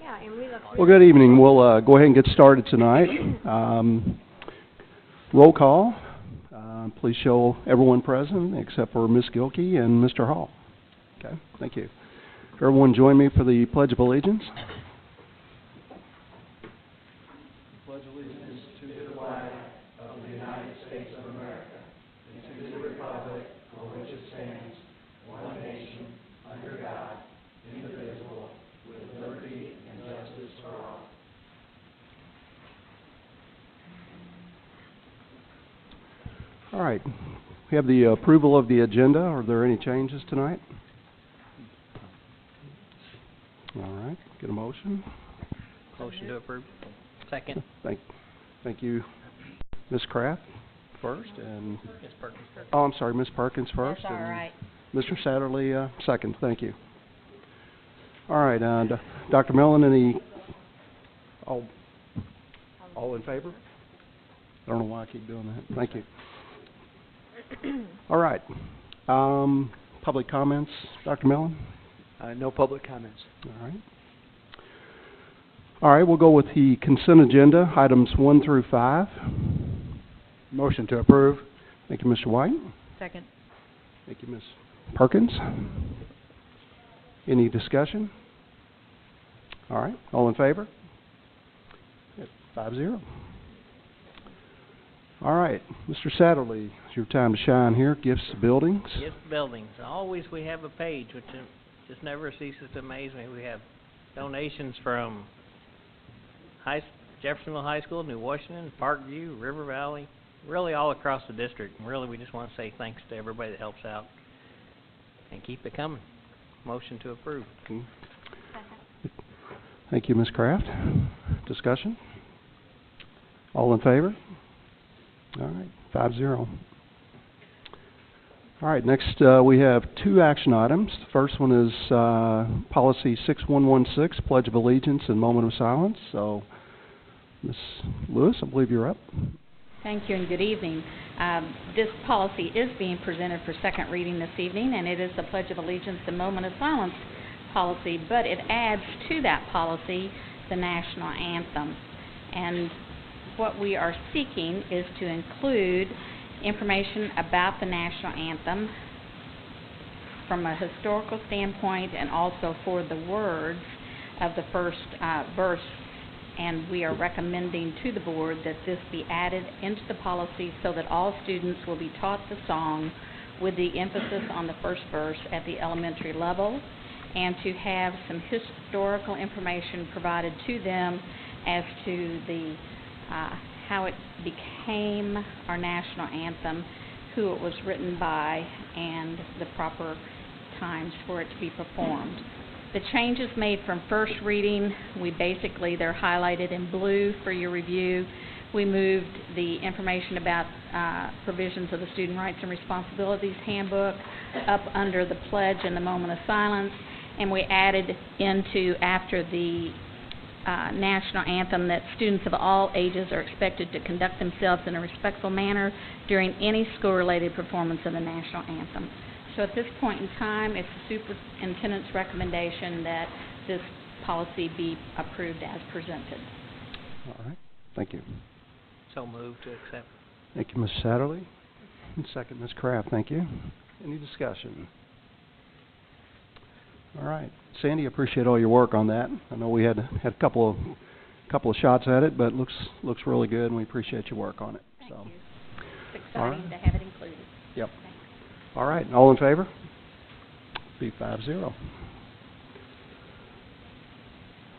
Yeah, and we look forward. Well, good evening. We'll go ahead and get started tonight. Roll call. Please show everyone present except for Ms. Gilkey and Mr. Hall. Okay, thank you. Everyone join me for the Pledge of Allegiance. Pledge allegiance to the flag of the United States of America and to the republic for which it stands, one nation, under God, indivisible, with liberty and justice for all. All right. We have the approval of the agenda. Are there any changes tonight? All right. Get a motion. Motion to approve. Second. Thank you, Ms. Kraft first, and Ms. Perkins. oh, I'm sorry, Ms. Perkins first. That's all right. Mr. Satterley second. Thank you. All right, Dr. Mellon, any all in favor? I don't know why I keep doing that. Thank you. All right. Public comments, Dr. Mellon? No public comments. All right. All right, we'll go with the consent agenda, items 1 through 5. Motion to approve. Thank you, Mr. White. Second. Thank you, Ms. Perkins. Any discussion? All right, all in favor? 5-0. All right, Mr. Satterley, it's your time to shine here. Gifts to buildings. Gifts to buildings. Always we have a page which just never ceases to amaze me. We have donations from Jeffersonville High School, New Washington, Parkview, River Valley, really all across the district. And really, we just want to say thanks to everybody that helps out and keep it coming. Motion to approve. Thank you, Ms. Kraft. Discussion? All in favor? All right, 5-0. All right, next we have 2 action items. The first one is Policy 6116, Pledge of Allegiance and Moment of Silence. So, Ms. Lewis, I believe you're up. Thank you and good evening. This policy is being presented for second reading this evening, and it is the Pledge of Allegiance and Moment of Silence policy, but it adds to that policy the national anthem. And what we are seeking is to include information about the national anthem from a historical standpoint and also for the words of the first verse. And we are recommending to the board that this be added into the policy so that all students will be taught the song with the emphasis on the first verse at the elementary level, and to have some historical information provided to them as to the how it became our national anthem, who it was written by, and the proper times for it to be performed. The changes made from first reading, they're highlighted in blue for your review. We moved the information about provisions of the Student Rights and Responsibilities Handbook up under the pledge and the moment of silence, and we added into after the national anthem that students of all ages are expected to conduct themselves in a respectful manner during any school-related performance of the national anthem. So at this point in time, it's the superintendent's recommendation that this policy be approved as presented. All right, thank you. So moved to accept. Thank you, Ms. Satterley. And second, Ms. Kraft, thank you. Any discussion? All right, Sandy, I appreciate all your work on that. I know we had a couple of shots at it, but it looks really good, and we appreciate your work on it. Thank you. It's Right. exciting to have it included. Yep. Thanks. All right, all in favor? Be 5-0.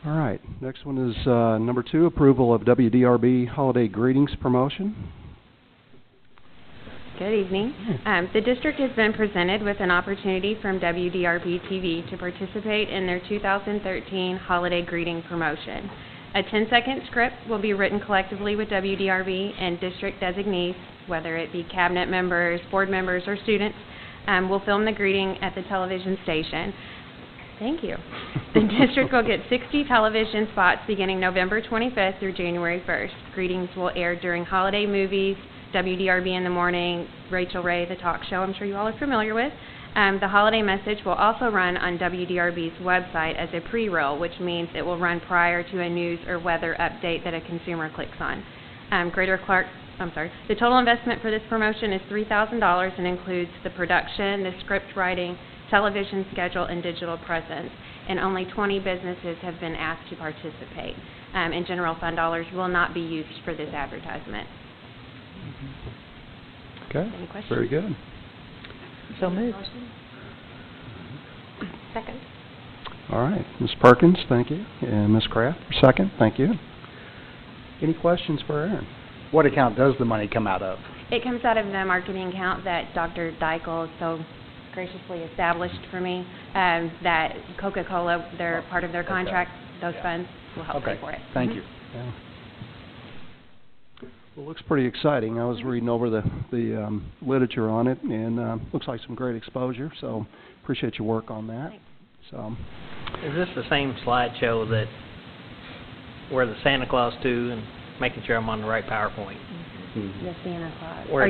All right, next one is number 2, approval of WDRB holiday greetings promotion. Good evening. The district has been presented with an opportunity from WDRB TV to participate in their 2013 holiday greeting promotion. A 10-second script will be written collectively with WDRB and district designees, whether it be cabinet members, board members, or students, will film the greeting at the television station. Thank you. The district will get 60 television spots beginning November 25th through January 1st. Greetings will air during holiday movies, WDRB in the Morning, Rachel Ray, The Talk Show, I'm sure you all are familiar with, The holiday message will also run on WDRB's website as a pre-roll, which means it will run prior to a news or weather update that a consumer clicks on. The total investment for this promotion is $3,000 and includes the production, the script writing, television schedule, and digital presence. And only 20 businesses have been asked to participate. And general fund dollars will not be used for this advertisement. Okay, Any questions? very good. So moved. Second. All right, Ms. Perkins, thank you, and Ms. Kraft, second, thank you. Any questions for Aaron? What account does the money come out of? It comes out of the marketing account that Dr. Dykle so graciously established for me, that Coca-Cola, they're part of their contract, those funds will help pay for it. Thank you. Yeah. Well, it looks pretty exciting. I was reading over the literature on it, and looks like some great exposure, so appreciate your work on that. Thanks. So, Is this the same slideshow that, where the Santa Claus too, and making sure I'm on the right PowerPoint? The Santa Claus. Where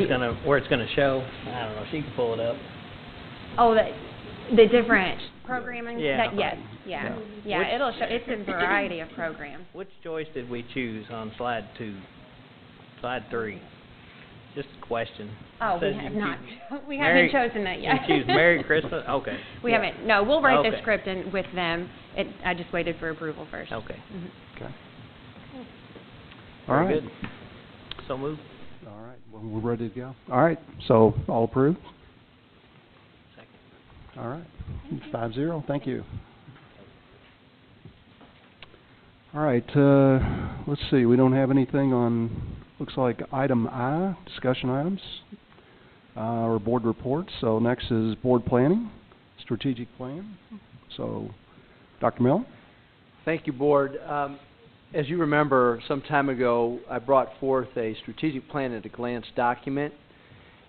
it's gonna show, I don't know, she can pull it up. Oh, the different programming? Yeah. Yes, Which- it'll show, it's a variety of programs. Which choice did we choose on slide 2? Slide 3? Just a question. Oh, It we says have you not, choose- we Merry- haven't chosen that yet. You choose Merry Christmas? Okay. We Yeah. haven't, no, we'll write the Okay. script in with them. I just waited for approval first. Okay. Mhm. okay. All Very right. good. So moved. All right, well, we're ready to go. All right, so all approved? Second. All right, 5-0, thank you. All right, let's see, we don't have anything on, looks like item I, discussion items, or board reports. So next is board planning, strategic plan. So, Dr. Mill? Thank you, Board. As you remember, some time ago, I brought forth a strategic plan at a glance document,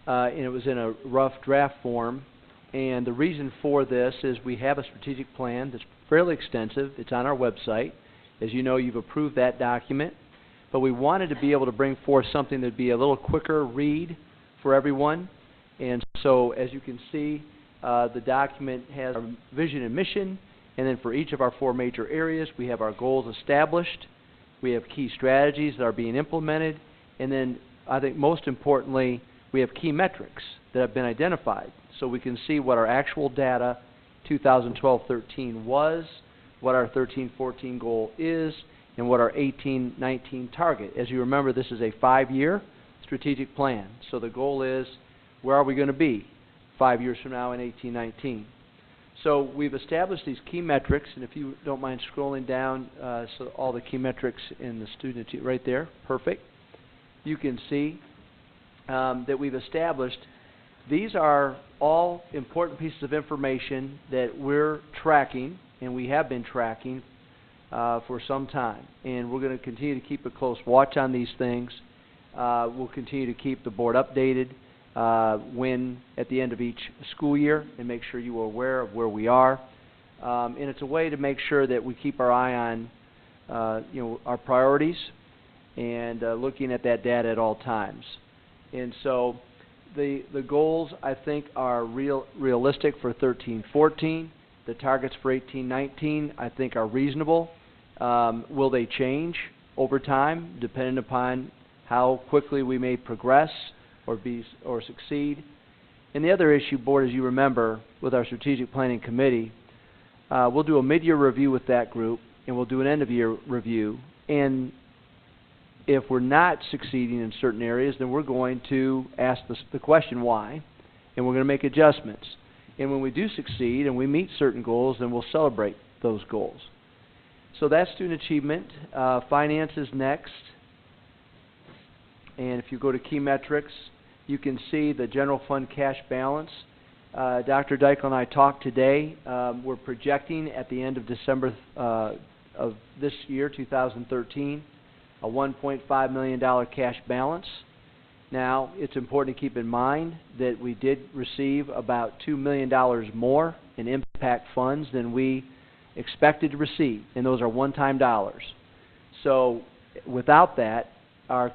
and it was in a rough draft form. And the reason for this is we have a strategic plan that's fairly extensive. It's on our website. As you know, you've approved that document. But we wanted to be able to bring forth something that would be a little quicker read for everyone. And so, as you can see, the document has our vision and mission. And then for each of our 4 major areas, we have our goals established. We have key strategies that are being implemented. And then, I think most importantly, we have key metrics that have been identified. So we can see what our actual data 2012-13 was, what our 13-14 goal is, and what our 18-19 target. As you remember, this is a 5-year strategic plan. So the goal is, where are we going to be 5 years from now in 18-19? So we've established these key metrics, and if you don't mind scrolling down, so all the key metrics in the student right there, perfect. You can see that we've established these are all important pieces of information that we're tracking, and we have been tracking for some time. And we're going to continue to keep a close watch on these things. We'll continue to keep the board updated when at the end of each school year, and make sure you are aware of where we are. And it's a way to make sure that we keep our eye on our priorities and looking at that data at all times. And so the goals, I think, are realistic for 13-14. The targets for 18-19, I think, are reasonable. Will they change over time, depending upon how quickly we may progress or succeed? And the other issue, Board, as you remember, with our Strategic Planning Committee, we'll do a mid-year review with that group, and we'll do an end-of-year review. And if we're not succeeding in certain areas, then we're going to ask the question why, and we're going to make adjustments. And when we do succeed and we meet certain goals, then we'll celebrate those goals. So that's student achievement. Finance is next. And if you go to key metrics, you can see the general fund cash balance. Dr. Dykle and I talked today. We're projecting at the end of December of this year, 2013, a $1.5 million cash balance. Now, it's important to keep in mind that we did receive about $2 million more in impact funds than we expected to receive, and those are one-time dollars. So, without that, our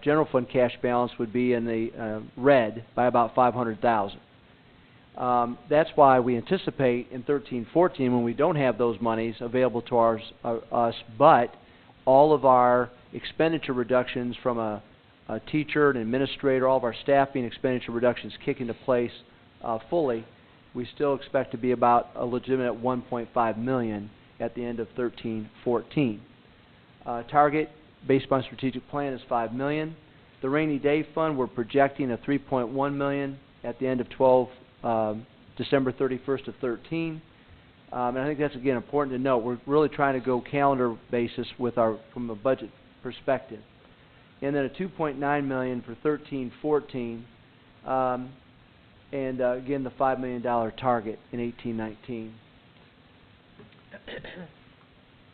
general fund cash balance would be in the red by about $500,000. That's why we anticipate in 13-14, when we don't have those monies available to us, but all of our expenditure reductions from a teacher, an administrator, all of our staffing expenditure reductions kick into place fully, we still expect to be about a legitimate $1.5 million at the end of 13-14. Target, based on strategic plan, is $5 million. The rainy day fund, we're projecting a $3.1 million at the end of December 31st of 13. And I think that's, again, important to note. We're really trying to go calendar basis from a budget perspective. And then a $2.9 million for 13-14. And again, the $5 million target in 18-19.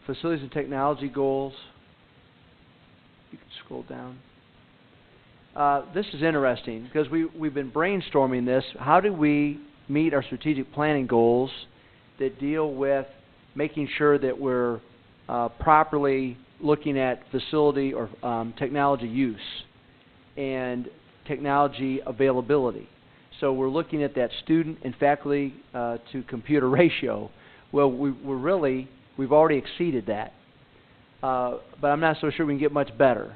Facilities and technology goals. You can scroll down. This is interesting because we've been brainstorming this. How do we meet our strategic planning goals that deal with making sure that we're properly looking at facility or technology use and technology availability? So we're looking at that student and faculty to computer ratio. Well, we've already exceeded that, but I'm not so sure we can get much better.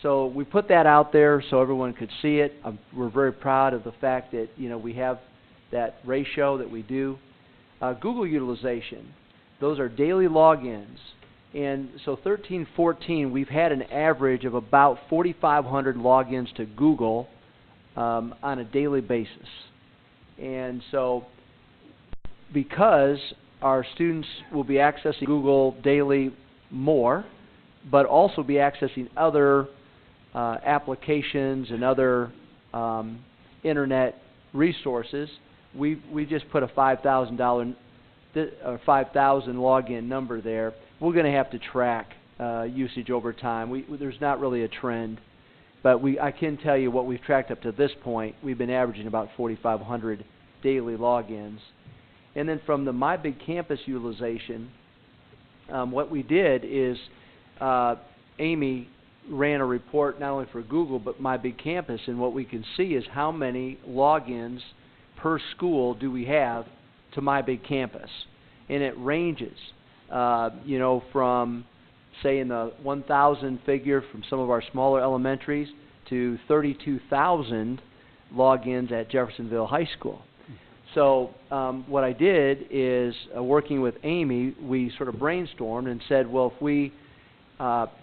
So we put that out there so everyone could see it. We're very proud of the fact that we have that ratio that we do. Google utilization, those are daily logins, and so 13-14 we've had an average of about 4,500 logins to Google on a daily basis. And so because our students will be accessing Google daily more, but also be accessing other applications and other internet resources, we just put a $5,000 or 5,000 login number there. We're going to have to track usage over time. There's not really a trend, but I can tell you what we've tracked up to this point. We've been averaging about 4,500 daily logins. And then from the My Big Campus utilization, what we did is Amy ran a report not only for Google but My Big Campus, and what we can see is how many logins per school do we have to My Big Campus. And it ranges, from, say, in the 1,000 figure from some of our smaller elementaries to 32,000 logins at Jeffersonville High School. So what I did is, working with Amy, we sort of brainstormed and said, well, if we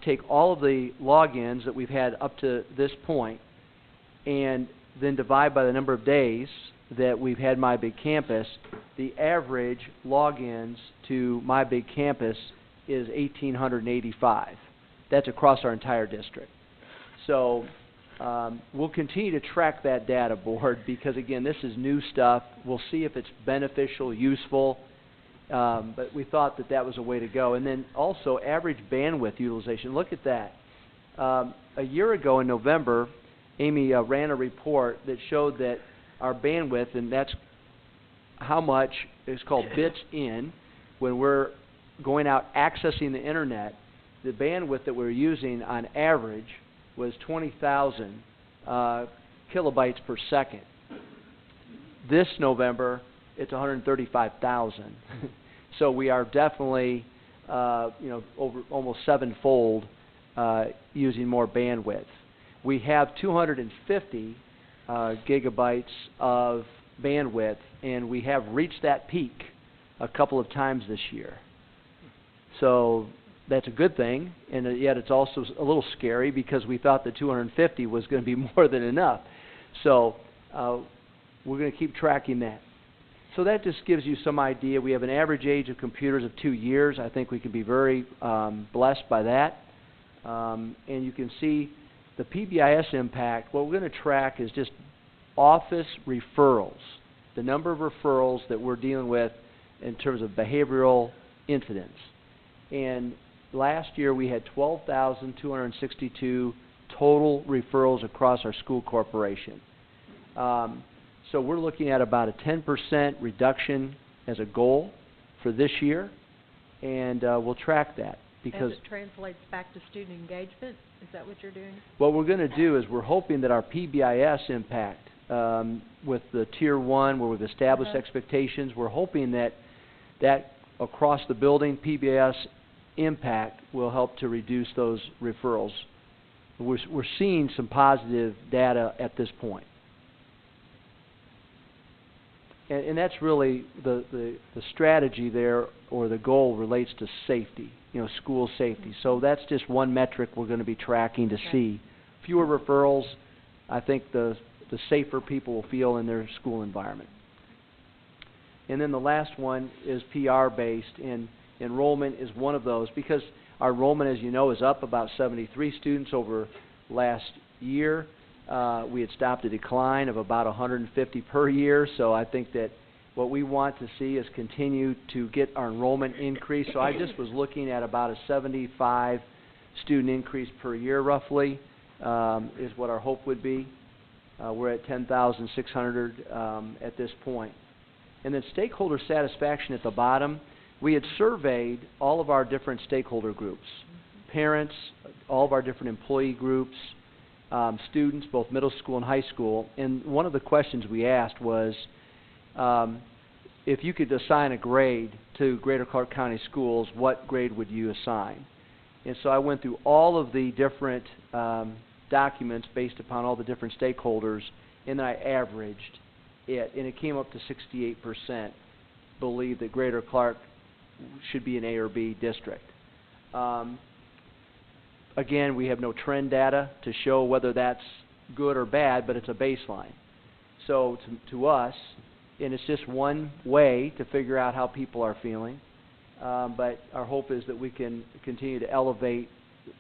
take all of the logins that we've had up to this point and then divide by the number of days that we've had My Big Campus, the average logins to My Big Campus is 1,885. That's across our entire district. So we'll continue to track that data board because, again, this is new stuff. We'll see if it's beneficial, useful, but we thought that was a way to go. And then also average bandwidth utilization. Look at that. A year ago in November, Amy ran a report that showed that our bandwidth, and that's how much is called bits in, when we're going out accessing the internet, the bandwidth that we're using on average was 20,000 kilobytes per second. This November, it's 135,000. So we are definitely, over almost sevenfold using more bandwidth. We have 250 gigabytes of bandwidth, and we have reached that peak a couple of times this year. So that's a good thing, and yet it's also a little scary because we thought the 250 was going to be more than enough. So we're going to keep tracking that. So that just gives you some idea. We have an average age of computers of 2 years. I think we can be very blessed by that. And you can see the PBIS impact. What we're going to track is just office referrals, the number of referrals that we're dealing with in terms of behavioral incidents. And last year we had 12,262 total referrals across our school corporation. So we're looking at about a 10% reduction as a goal for this year, and we'll track that. Because as it translates back to student engagement, is that what you're doing? What we're going to do is we're hoping that our PBIS impact with the Tier 1, where we've established expectations. We're hoping that across the building, PBS impact will help to reduce those referrals. We're seeing some positive data at this point. And that's really the strategy there, or the goal relates to safety, school safety. So that's just one metric we're going to be tracking to see. Fewer referrals, I think the safer people will feel in their school environment. And then the last one is PR-based, and enrollment is one of those, because our enrollment, as you know, is up about 73 students over last year. We had stopped a decline of about 150 per year, so I think that what we want to see is continue to get our enrollment increase. So I just was looking at about a 75 student increase per year, roughly, is what our hope would be. We're at 10,600 at this point. And then stakeholder satisfaction at the bottom, we had surveyed all of our different stakeholder groups, parents, all of our different employee groups, students, both middle school and high school. And one of the questions we asked was, if you could assign a grade to Greater Clark County Schools, what grade would you assign? And so I went through all of the different documents based upon all the different stakeholders, and then I averaged it, and it came up to 68% believe that Greater Clark should be an A or B district. Again, we have no trend data to show whether that's good or bad, but it's a baseline. So to us, and it's just one way to figure out how people are feeling, but our hope is that we can continue to elevate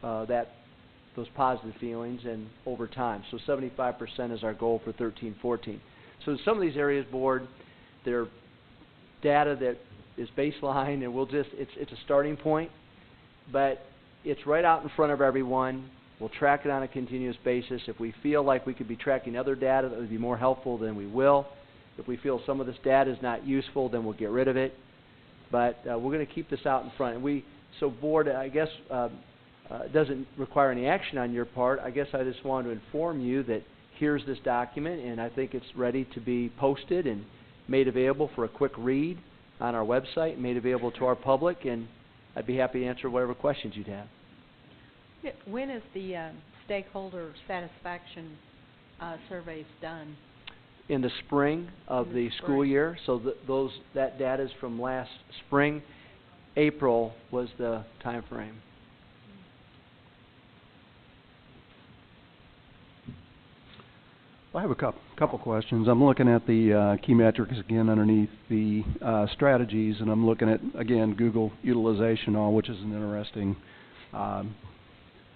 those positive feelings and over time. So 75% is our goal for 13-14. So some of these areas, Board, they're data that is baseline, and it's a starting point, but it's right out in front of everyone. We'll track it on a continuous basis. If we feel like we could be tracking other data that would be more helpful, then we will. If we feel some of this data is not useful, then we'll get rid of it. But we're going to keep this out in front. And so Board, I guess, doesn't require any action on your part. I guess I just wanted to inform you that here's this document, and I think it's ready to be posted and made available for a quick read on our website, made available to our public, and I'd be happy to answer whatever questions you'd have. When is the stakeholder satisfaction surveys done? In the spring of the school year, so that data is from last spring. April was the time frame. I have a couple questions. I'm looking at the key metrics again underneath the strategies, and I'm looking at, again, Google utilization, which is an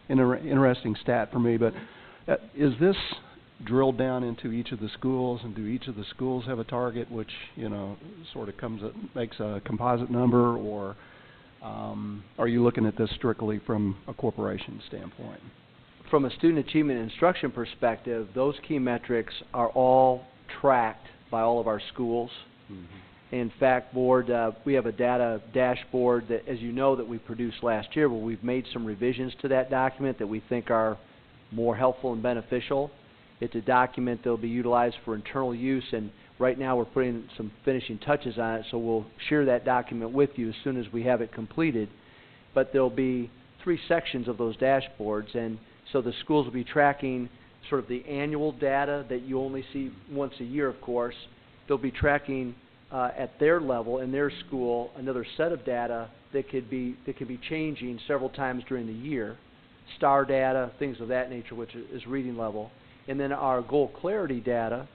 interesting stat for me. But is this drilled down into each of the schools, and do each of the schools have a target which sort of makes a composite number, or are you looking at this strictly from a corporation standpoint? From a student achievement and instruction perspective, those key metrics are all tracked by all of our schools. Mm-hmm. In fact, Board, we have a data dashboard that, as you know, that we produced last year, where we've made some revisions to that document that we think are more helpful and beneficial. It's a document that will be utilized for internal use, and right now we're putting some finishing touches on it, so we'll share that document with you as soon as we have it completed. But there'll be 3 sections of those dashboards, and so the schools will be tracking sort of the annual data that you only see once a year, of course. They'll be tracking at their level in their school another set of data that could be changing several times during the year, star data, things of that nature, which is reading level. And then our goal clarity data,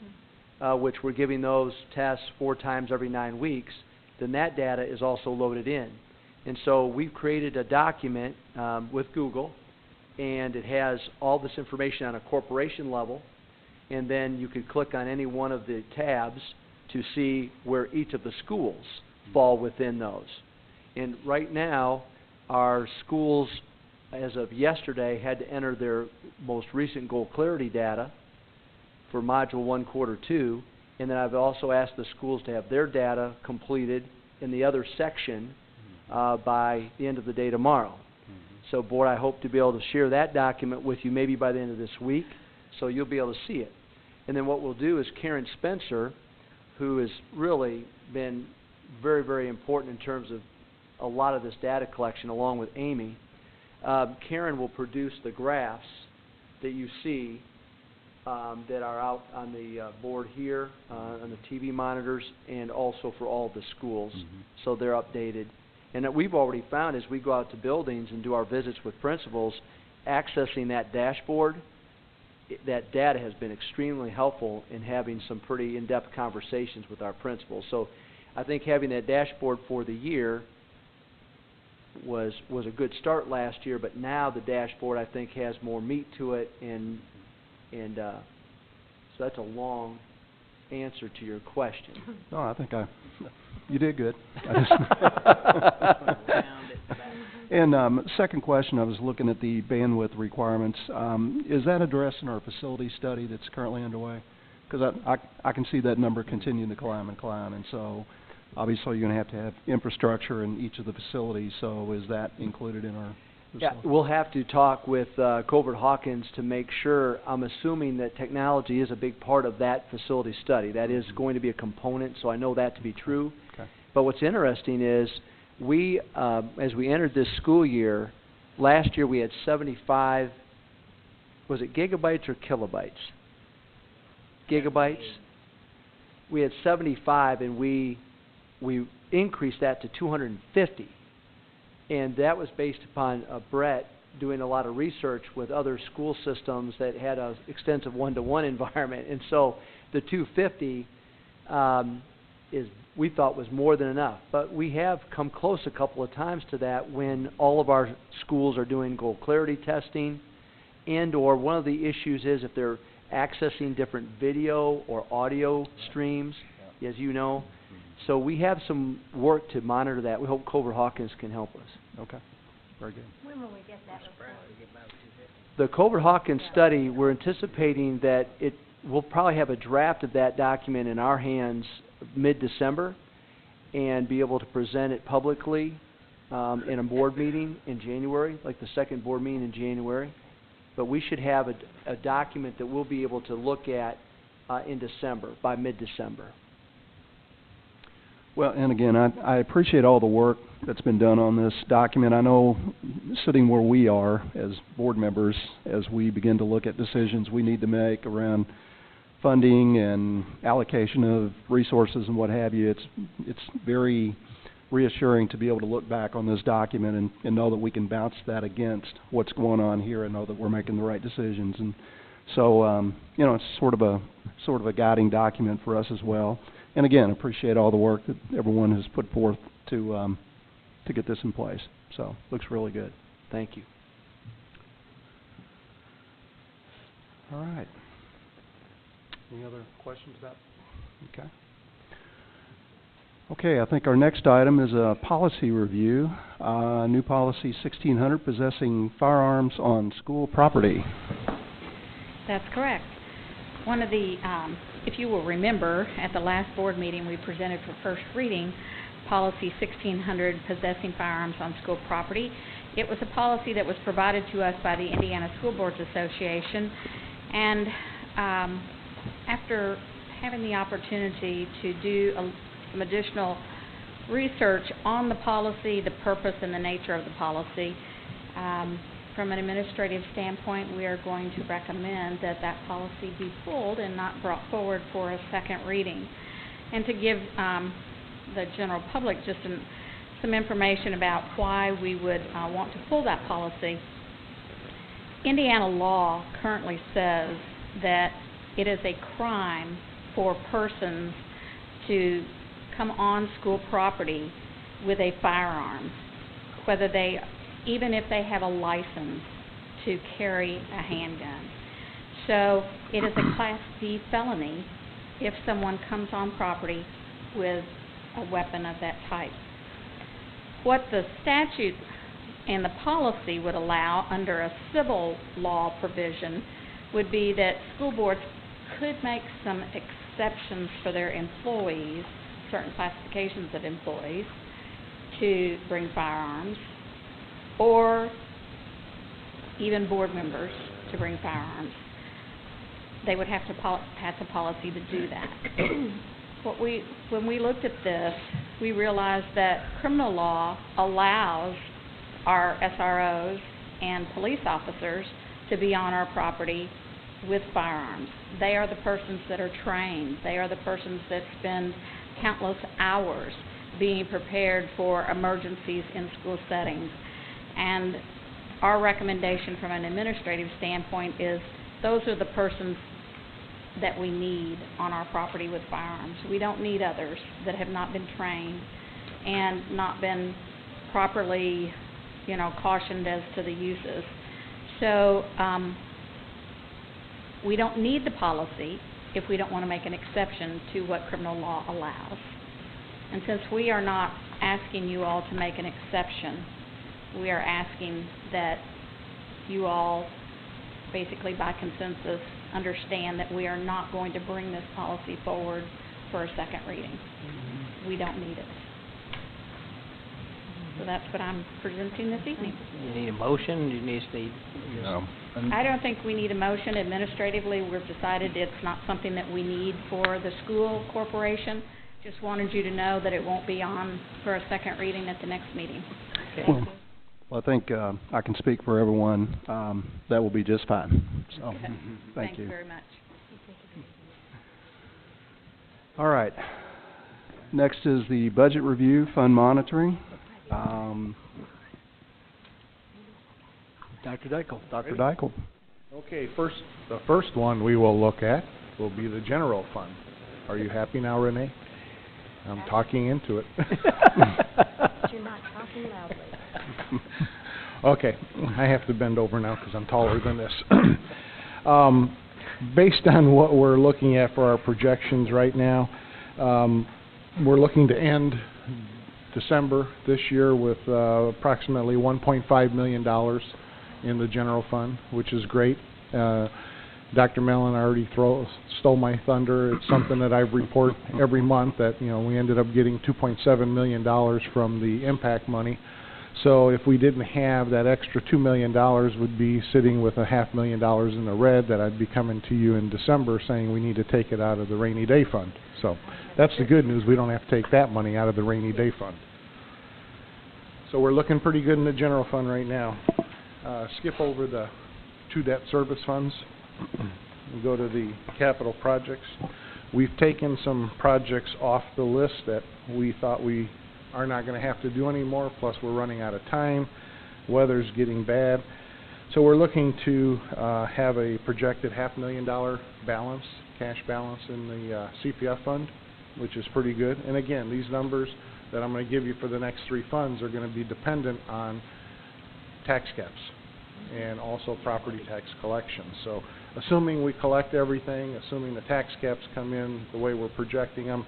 which we're giving those tests 4 times every 9 weeks, then that data is also loaded in. And so we've created a document with Google, and it has all this information on a corporation level, and then you could click on any one of the tabs to see where each of the schools fall within those. And right now, our schools, as of yesterday, had to enter their most recent goal clarity data for Module 1, Quarter 2, and then I've also asked the schools to have their data completed in the other section by the end of the day tomorrow. So, Board, I hope to be able to share that document with you maybe by the end of this week, so you'll be able to see it. And then what we'll do is Karen Spencer, who has really been very, very important in terms of a lot of this data collection, along with Amy, Karen will produce the graphs that you see that are out on the board here, on the TV monitors, and also for all the schools. So they're updated. And that we've already found as we go out to buildings and do our visits with principals, accessing that dashboard, that data has been extremely helpful in having some pretty in-depth conversations with our principals. So I think having that dashboard for the year was a good start last year, but now the dashboard I think has more meat to it, and so that's a long answer to your question. No, I think you did good. And second question, I was looking at the bandwidth requirements. Is that addressed in our facility study that's currently underway? Because I can see that number continuing to climb and climb, and so obviously you're going to have infrastructure in each of the facilities, so is that included in our facility? Yeah, we'll have to talk with Covert Hawkins to make sure. I'm assuming that technology is a big part of that facility study. That is going to be a component, so I know that to be true. Okay. But what's interesting is we, as we entered this school year, last year we had 75, was it gigabytes or kilobytes? Gigabytes? We had 75, and we increased that to 250. And that was based upon Brett doing a lot of research with other school systems that had an extensive one-to-one environment. And so the 250 we thought was more than enough. But we have come close a couple of times to that when all of our schools are doing goal clarity testing, and or one of the issues is if they're accessing different video or audio streams, as you know. So we have some work to monitor that. We hope Covert Hawkins can help us. Okay, very good. When will we get that report? The Covert Hawkins study, we're anticipating that we'll probably have a draft of that document in our hands mid-December and be able to present it publicly in a board meeting in January, like the second board meeting in January. But we should have a document that we'll be able to look at in December, by mid-December. Well, and again, I appreciate all the work that's been done on this document. I know sitting where we are as board members, as we begin to look at decisions we need to make around funding and allocation of resources and what have you, it's very reassuring to be able to look back on this document and know that we can bounce that against what's going on here and know that we're making the right decisions. And so, it's sort of a guiding document for us as well. And again, appreciate all the work that everyone has put forth to get this in place. So, looks really good. Thank you. All right. Any other questions about? Okay. Okay, I think our next item is a policy review. New policy 1600, possessing firearms on school property. That's correct. One of the, if you will remember, at the last board meeting we presented for first reading, policy 1600, possessing firearms on school property. It was a policy that was provided to us by the Indiana School Boards Association, and after having the opportunity to do some additional research on the policy, the purpose and the nature of the policy, from an administrative standpoint, we are going to recommend that that policy be pulled and not brought forward for a second reading. And to give the general public just some information about why we would want to pull that policy. Indiana law currently says that it is a crime for persons to come on school property with a firearm, even if they have a license to carry a handgun. So it is a Class D felony if someone comes on property with a weapon of that type. What the statute and the policy would allow under a civil law provision would be that school boards could make some exceptions for their employees, certain classifications of employees, to bring firearms, or even board members to bring firearms. they would have to pass a policy to do that. When we looked at this, we realized that criminal law allows our SROs and police officers to be on our property with firearms. They are the persons that are trained. They are the persons that spend countless hours being prepared for emergencies in school settings. And our recommendation from an administrative standpoint is those are the persons that we need on our property with firearms. We don't need others that have not been trained and not been properly, cautioned as to the uses. So we don't need the policy if we don't want to make an exception to what criminal law allows. And since we are not asking you all to make an exception, we are asking that you all, basically by consensus, understand that we are not going to bring this policy forward for a second reading. We don't need it. So that's what I'm presenting this evening. You need a motion? You need to stay? No. I don't think we need a motion. Administratively, we've decided it's not something that we need for the school corporation. Just wanted you to know that it won't be on for a second reading at the next meeting. Well, I think I can speak for everyone. That will be just fine. So, Okay. thank you. Thanks very much. All right. Next is the budget review, fund monitoring. Dr. Dykle. Dr. Dykle. Okay, the first one we will look at will be the general fund. Are you happy now, Renee? I'm talking into it. You're not talking loudly. Okay, I have to bend over now because I'm taller than this. Based on what we're looking at for our projections right now, we're looking to end December this year with approximately $1.5 million in the general fund, which is great. Dr. Mellon already stole my thunder. It's something that I report every month that, we ended up getting $2.7 million from the impact money. So if we didn't have that extra $2 million, would be sitting with $500,000 in the red that I'd be coming to you in December saying we need to take it out of the rainy day fund. So that's the good news. We don't have to take that money out of the rainy day fund. So we're looking pretty good in the general fund right now. Skip over the two debt service funds and go to the capital projects. We've taken some projects off the list that we thought we are not going to have to do anymore, plus we're running out of time. Weather's getting bad. So we're looking to have a projected $500,000 balance, cash balance in the CPF fund, which is pretty good. And again, these numbers that I'm going to give you for the next three funds are going to be dependent on tax caps and also property tax collection. So assuming we collect everything, assuming the tax caps come in the way we're projecting them,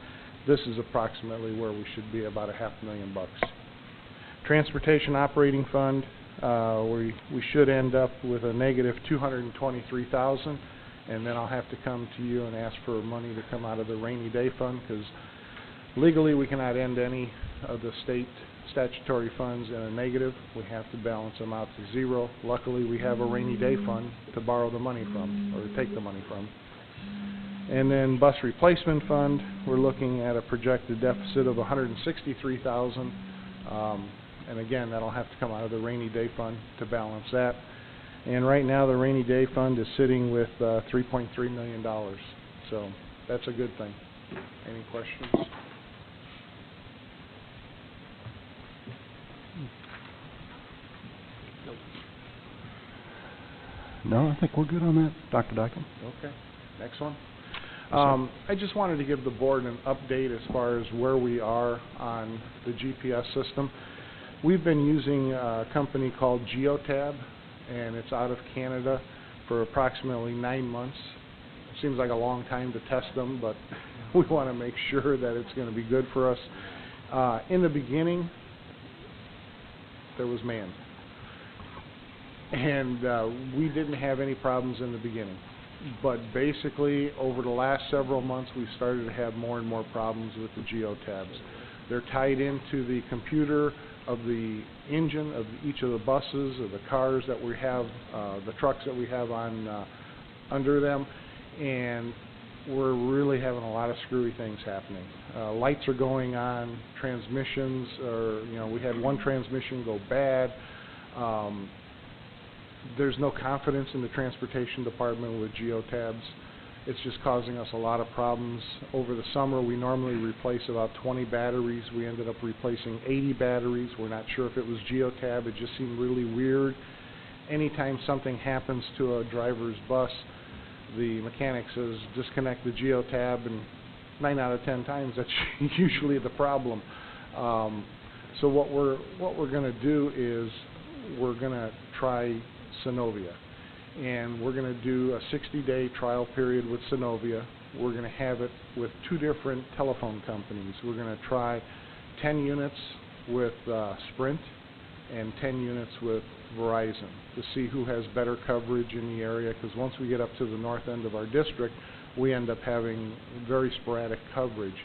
this is approximately where we should be, about $500,000. Transportation operating fund, we should end up with a negative $223,000, and then I'll have to come to you and ask for money to come out of the rainy day fund, because legally we cannot end any of the state statutory funds in a negative. We have to balance them out to zero. Luckily we have a rainy day fund to borrow the money from, or to take the money from. And then bus replacement fund, we're looking at a projected deficit of $163,000, and again, that'll have to come out of the rainy day fund to balance that. And right now, the rainy day fund is sitting with $3.3 million, so that's a good thing. Any questions? No, I think we're good on that, Dr. Dykle. Okay, next one. I just wanted to give the board an update as far as where we are on the GPS system. We've been using a company called Geotab, and it's out of Canada, for approximately 9 months. Seems like a long time to test them, but we want to make sure that it's going to be good for us. In the beginning, there was man, and we didn't have any problems in the beginning. But basically, over the last several months, we've started to have more and more problems with the geotabs. They're tied into the computer of the engine of each of the buses or the cars that we have, the trucks that we have on under them, and we're really having a lot of screwy things happening. Lights are going on, transmissions are, we had one transmission go bad. There's no confidence in the transportation department with geotabs. It's just causing us a lot of problems. Over the summer, we normally replace about 20 batteries. We ended up replacing 80 batteries. We're not sure if it was geotab. It just seemed really weird. Anytime something happens to a driver's bus, the mechanic says disconnect the geotab, and 9 out of 10 times that's usually the problem. So what we're going to do is we're going to try Synovia, and we're going to do a 60-day trial period with Synovia. We're going to have it with 2 different telephone companies. We're going to try 10 units with Sprint and 10 units with Verizon to see who has better coverage in the area, because once we get up to the north end of our district, we end up having very sporadic coverage.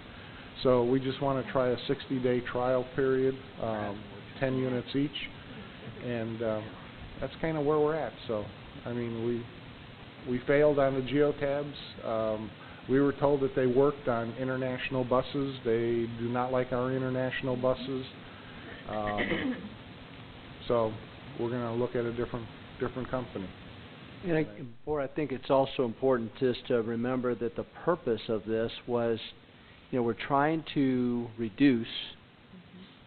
So we just want to try a 60-day trial period, 10 units each, and that's kind of where we're at. So, I mean, we failed on the geotabs. We were told that they worked on international buses. They do not like our international buses. So we're going to look at a different company. And I think it's also important just to remember that the purpose of this was, we're trying to reduce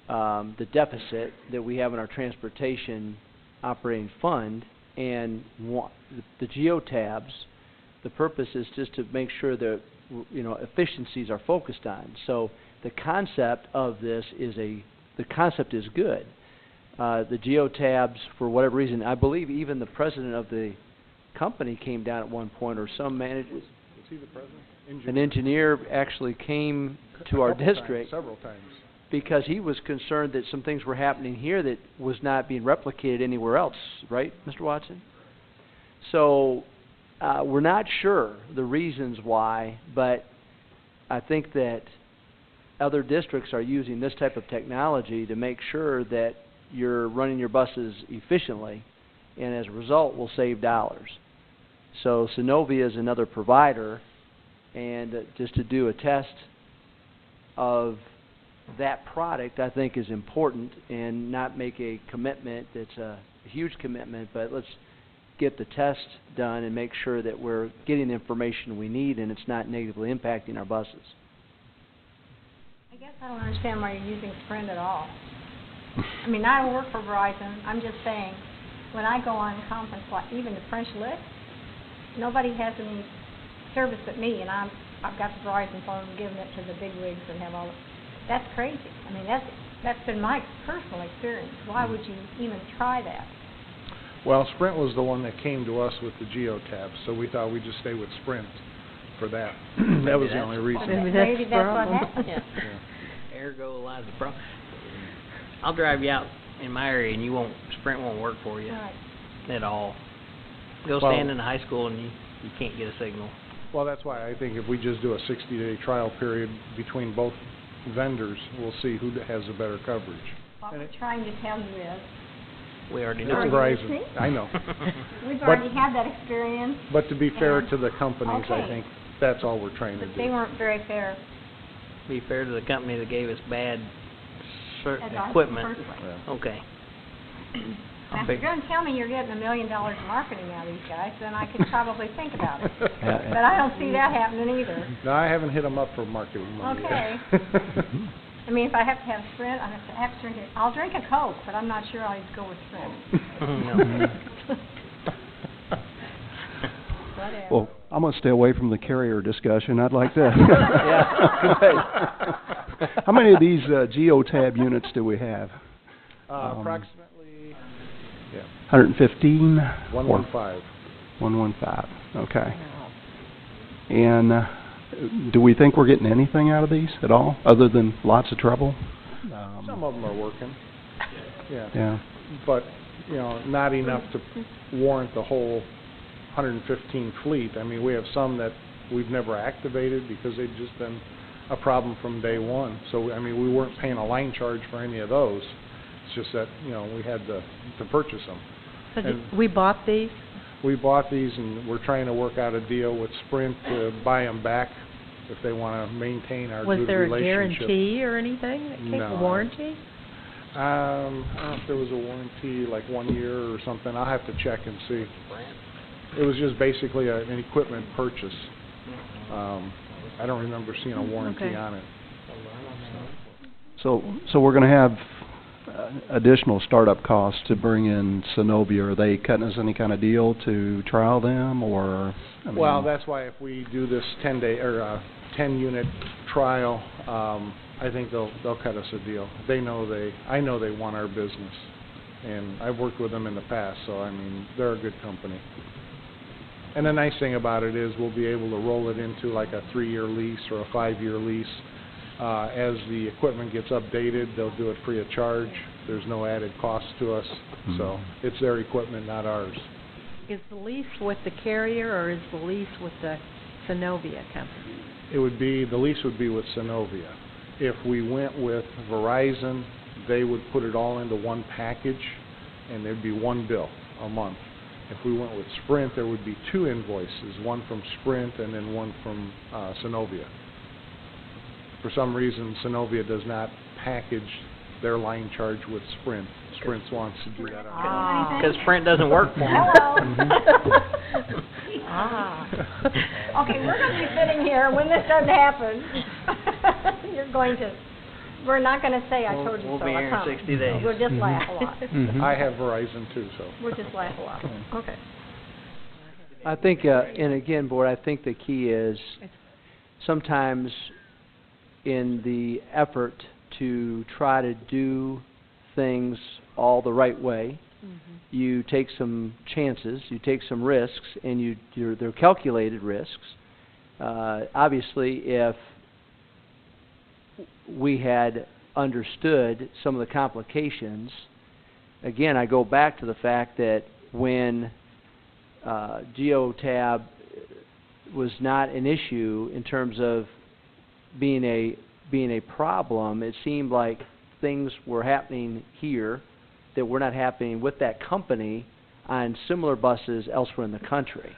the deficit that we have in our transportation operating fund, and the geotabs, the purpose is just to make sure that efficiencies are focused on. So the concept of this is the concept is good. The geotabs, for whatever reason, I believe even the president of the company came down at one point, or some manager. Was he the president? An engineer actually came to our district several times, because he was concerned that some things were happening here that was not being replicated anywhere else, right, Mr. Watson? So we're not sure the reasons why, but I think that other districts are using this type of technology to make sure that you're running your buses efficiently, and as a result will save dollars. So Synovia is another provider, and just to do a test of that product, I think, is important, and not make a commitment that's a huge commitment, but let's get the test done and make sure that we're getting the information we need and it's not negatively impacting our buses. I guess I don't understand why you're using Sprint at all. I mean, I don't work for Verizon. I'm just saying, when I go on conference, like even the French Lick, nobody has any service but me, and I've got the Verizon phone and giving it to the big wigs and have all of. That's crazy. I mean, that's been my personal experience. Why would you even try that? Well, Sprint was the one that came to us with the geotab, so we thought we'd just stay with Sprint for that. That was the only reason. Maybe that's what happened. Yeah. Ergo lies the problem. I'll drive you out in my area, and Sprint won't work for you at all. Go stand in a high school, and you can't get a signal. Well, that's why I think if we just do a 60-day trial period between both vendors, we'll see who has a better coverage. What we're trying to tell you is, We already It's know. Verizon. I know. we've already had that experience. But to be fair And- to the companies, I okay. think that's all we're trying to But do. they weren't very fair. Be fair to the company that gave us bad Advice in the equipment. first place. Yeah. Okay. Now, if you're going to tell me you're getting $1 million in marketing out of these guys, then I could probably think about it. But I don't see that happening either. No, I haven't hit them up for marketing money yet. Okay. I mean, if I have to have Sprint, I have to drink it. I'll drink a Coke, but I'm not sure I'd go with Sprint. No. Whatever. Well, I'm going to stay away from the carrier discussion. I'd like to. How many of these geotab units do we have? Approximately 115? 115. 115, okay. And do we think we're getting anything out of these at all, other than lots of trouble? Some of them are working. Yeah. Yeah. But, not enough to warrant the whole 115 fleet. I mean, we have some that we've never activated because they've just been a problem from day one. So, I mean, we weren't paying a line charge for any of those. It's just that, we had to purchase them. So we bought these? We bought these and we're trying to work out a deal with Sprint to buy them back if they want to maintain our Was good there a relationship. guarantee or anything that came, No. a warranty? I don't know if there was a warranty, like 1 year or something. I'll have to check and see. It was just basically an equipment purchase. I don't remember seeing a warranty Okay. on it. So we're gonna have additional startup costs to bring in Synovia. Are they cutting us any kind of deal to trial them, or? I mean, Well, that's why if we do this 10-day or 10-unit trial, I think they'll cut us a deal. I know they want our business, and I've worked with them in the past, so I mean they're a good company. And the nice thing about it is we'll be able to roll it into like a 3-year lease or a 5-year lease. As the equipment gets updated, they'll do it free of charge. There's no added cost to us, so it's their equipment, not ours. Is the lease with the carrier or is the lease with the Synovia company? The lease would be with Synovia. If we went with Verizon, they would put it all into one package, and there'd be one bill a month. If we went with Sprint, there would be 2 invoices, one from Sprint and then one from Synovia. For some reason, Synovia does not package their line charge with Sprint. Sprint wants to do that on Because Sprint doesn't work for them. Hello. Ah. Okay, we're going to be sitting here when this doesn't happen. We're not going to say I told you We'll so. be I here in promise. 60 days. We'll just laugh a lot. I have Verizon too, so. We'll just laugh a lot. Okay. I think, and again, Board, I think the key is sometimes in the effort to try to do things all the right way, you take some chances, you take some risks, and they're calculated risks. Obviously, if we had understood some of the complications, again, I go back to the fact that when Geotab was not an issue in terms of being a problem, it seemed like things were happening here that were not happening with that company on similar buses elsewhere in the country.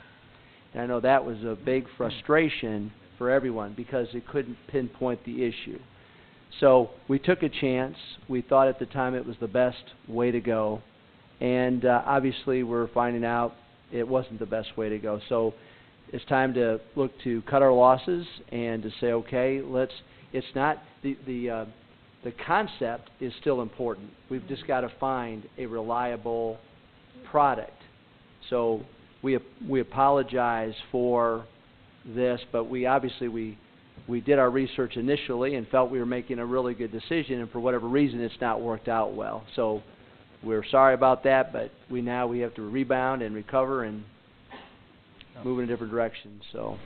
And I know that was a big frustration for everyone because it couldn't pinpoint the issue. So we took a chance. We thought at the time it was the best way to go. And obviously we're finding out it wasn't the best way to go. So it's time to look to cut our losses and to say, okay, it's not, the concept is still important. We've just got to find a reliable product. So we apologize for this, but we did our research initially and felt we were making a really good decision, and for whatever reason it's not worked out well. So we're sorry about that, but we have to rebound and recover and move in a different direction. So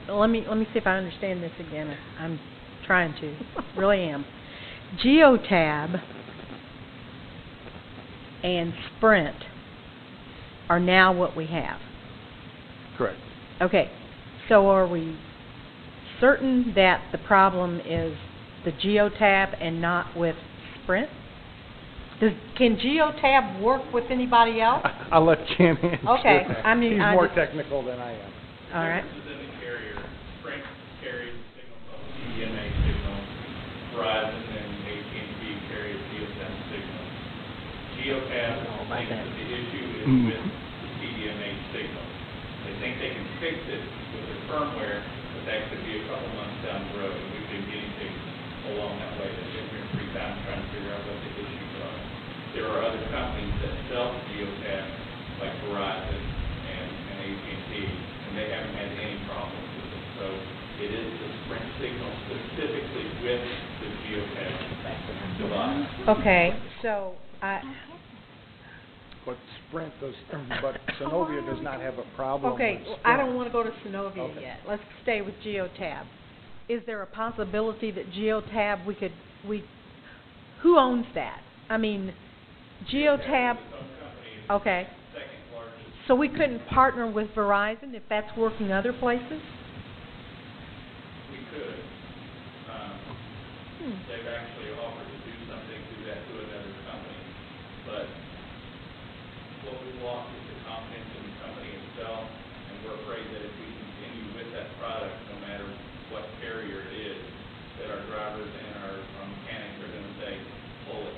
let me see if I understand this again. I'm trying to, really am. Geotab and Sprint are now what we have. Correct. Okay, so are we certain that the problem is the Geotab and not with Sprint? Can Geotab work with anybody else? I'll let Ken answer. Okay, that. I mean, He's I more just- technical than I am. All right. Within the carrier, Sprint carries the signal called CDMA signal. Verizon and AT&T carries GSM signal. Geotab thinks that the issue is with the CDMA signal. They think they can fix it with their firmware, but that could be a couple months down the road. And we've been getting things along that way. They've been here 3 times trying to figure out what the issues are. There are other companies that sell Geotab, like Verizon and AT&T, and they haven't had any problems with it. So it is the Sprint signal specifically with the Geotab device. Okay, so But Sprint does, but Synovia does not have a problem okay, with Sprint. I don't want to go to Synovia Okay. yet. Let's stay with Geotab. Is there a possibility that Geotab who owns that? I mean, Geotab, okay. Second largest. So we couldn't partner with Verizon if that's working other places? We could. They've actually offered to do something, do that to another company. But what we've lost is the confidence in the company itself, and we're afraid that if we continue with that product, no matter what carrier it is, that our drivers and our mechanics are going to say, pull it.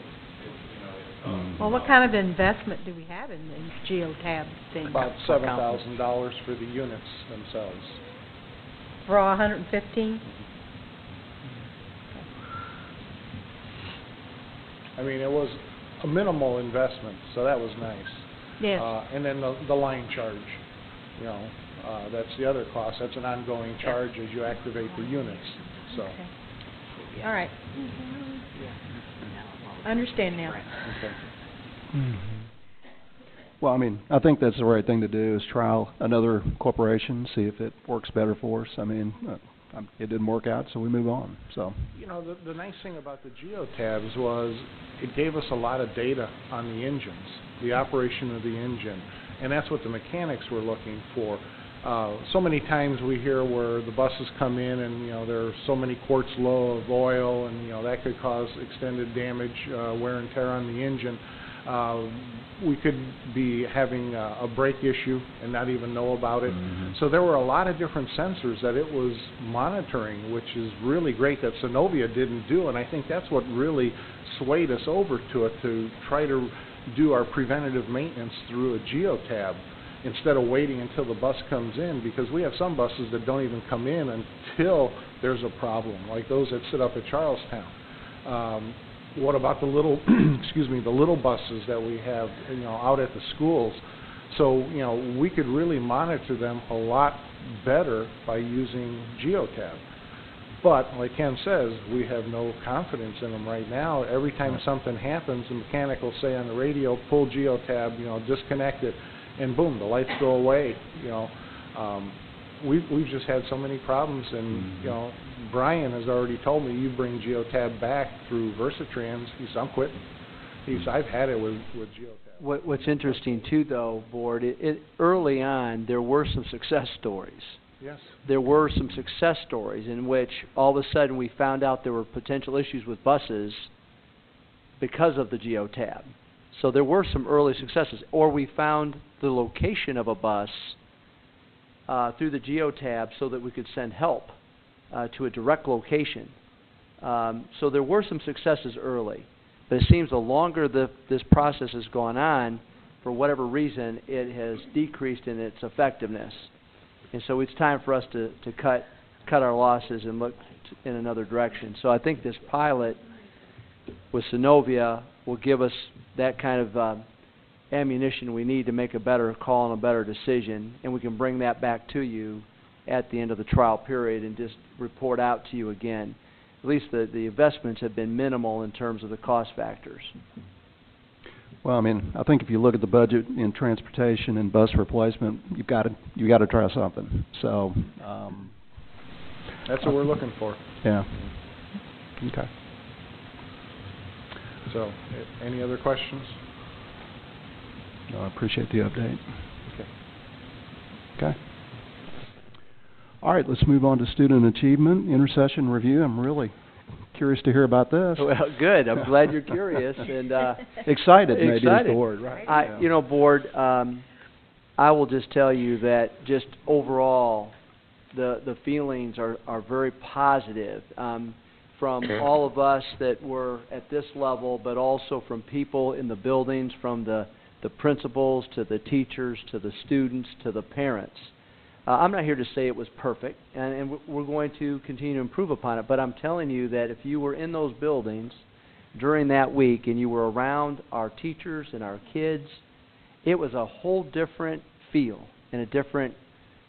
Well, what kind of investment do we have in these geotab things? About $7,000 for the units themselves. For all 115? I mean, it was a minimal investment, so that was nice. Yes. And then the line charge, you know, that's the other cost. That's an ongoing charge as you activate the units. So. Okay. All right. I understand now. Okay. Well, I mean, I think that's the right thing to do, is trial another corporation, see if it works better for us. I mean, it didn't work out, so we move on. So. You know, the nice thing about the geotabs was it gave us a lot of data on the engines, the operation of the engine, and that's what the mechanics were looking for. So many times we hear where the buses come in and, you know, there are so many quarts low of oil, and, you know, that could cause extended damage, wear and tear on the engine. We could be having a brake issue and not even know about it. So there were a lot of different sensors that it was monitoring, which is really great that Synovia didn't do, and I think that's what really swayed us over to it, to try to do our preventative maintenance through a geotab instead of waiting until the bus comes in, because we have some buses that don't even come in until there's a problem, like those that sit up at Charlestown. What about the little, the little buses that we have, you know, out at the schools? So, you know, we could really monitor them a lot better by using geotab. But, like Ken says, we have no confidence in them right now. Every time something happens, the mechanic will say on the radio, pull geotab, you know, disconnect it, and boom, the lights go away, you know. We've just had so many problems, and, you know, Brian has already told me, you bring geotab back through Versatrans. He said, I'm quitting. He said, I've had it with geotab. What's interesting too, though, Board, early on there were some success stories. Yes. There were some success stories in which all of a sudden we found out there were potential issues with buses because of the geotab. So there were some early successes. Or we found the location of a bus through the geotab so that we could send help to a direct location. So there were some successes early. But it seems the longer this process has gone on, for whatever reason, it has decreased in its effectiveness. And so it's time for us to cut our losses and look in another direction. So I think this pilot with Synovia will give us that kind of ammunition we need to make a better call and a better decision, and we can bring that back to you at the end of the trial period and just report out to you again. At least the investments have been minimal in terms of the cost factors. Well, I mean, I think if you look at the budget in transportation and bus replacement, you got to try something. So that's what we're looking for. Yeah. Okay. So, any other questions? No, I appreciate the update. Okay. All right, let's move on to student achievement intercession review. I'm really curious to hear about this. Well, good. I'm glad you're curious and excited. Maybe is the word, right? You know, Board, I will just tell you that just overall, the feelings are very positive from all of us that were at this level, but also from people in the buildings, from the principals to the teachers to the students to the parents. I'm not here to say it was perfect, and we're going to continue to improve upon it, but I'm telling you that if you were in those buildings during that week and you were around our teachers and our kids, it was a whole different feel and a different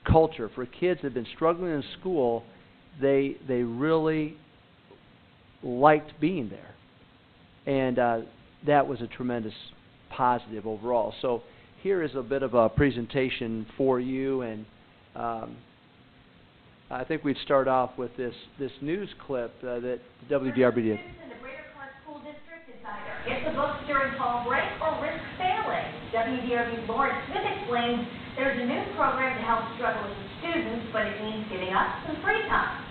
culture. For kids that have been struggling in school, they really liked being there, and that was a tremendous positive overall. So here is a bit of a presentation for you, and I think we'd start off with this news clip that WDRB did. In the Greater Clark School District is either get the books during fall break or risk failing. WDRB's Lawrence Smith explains there's a new program to help struggling students, but it means giving up some free time.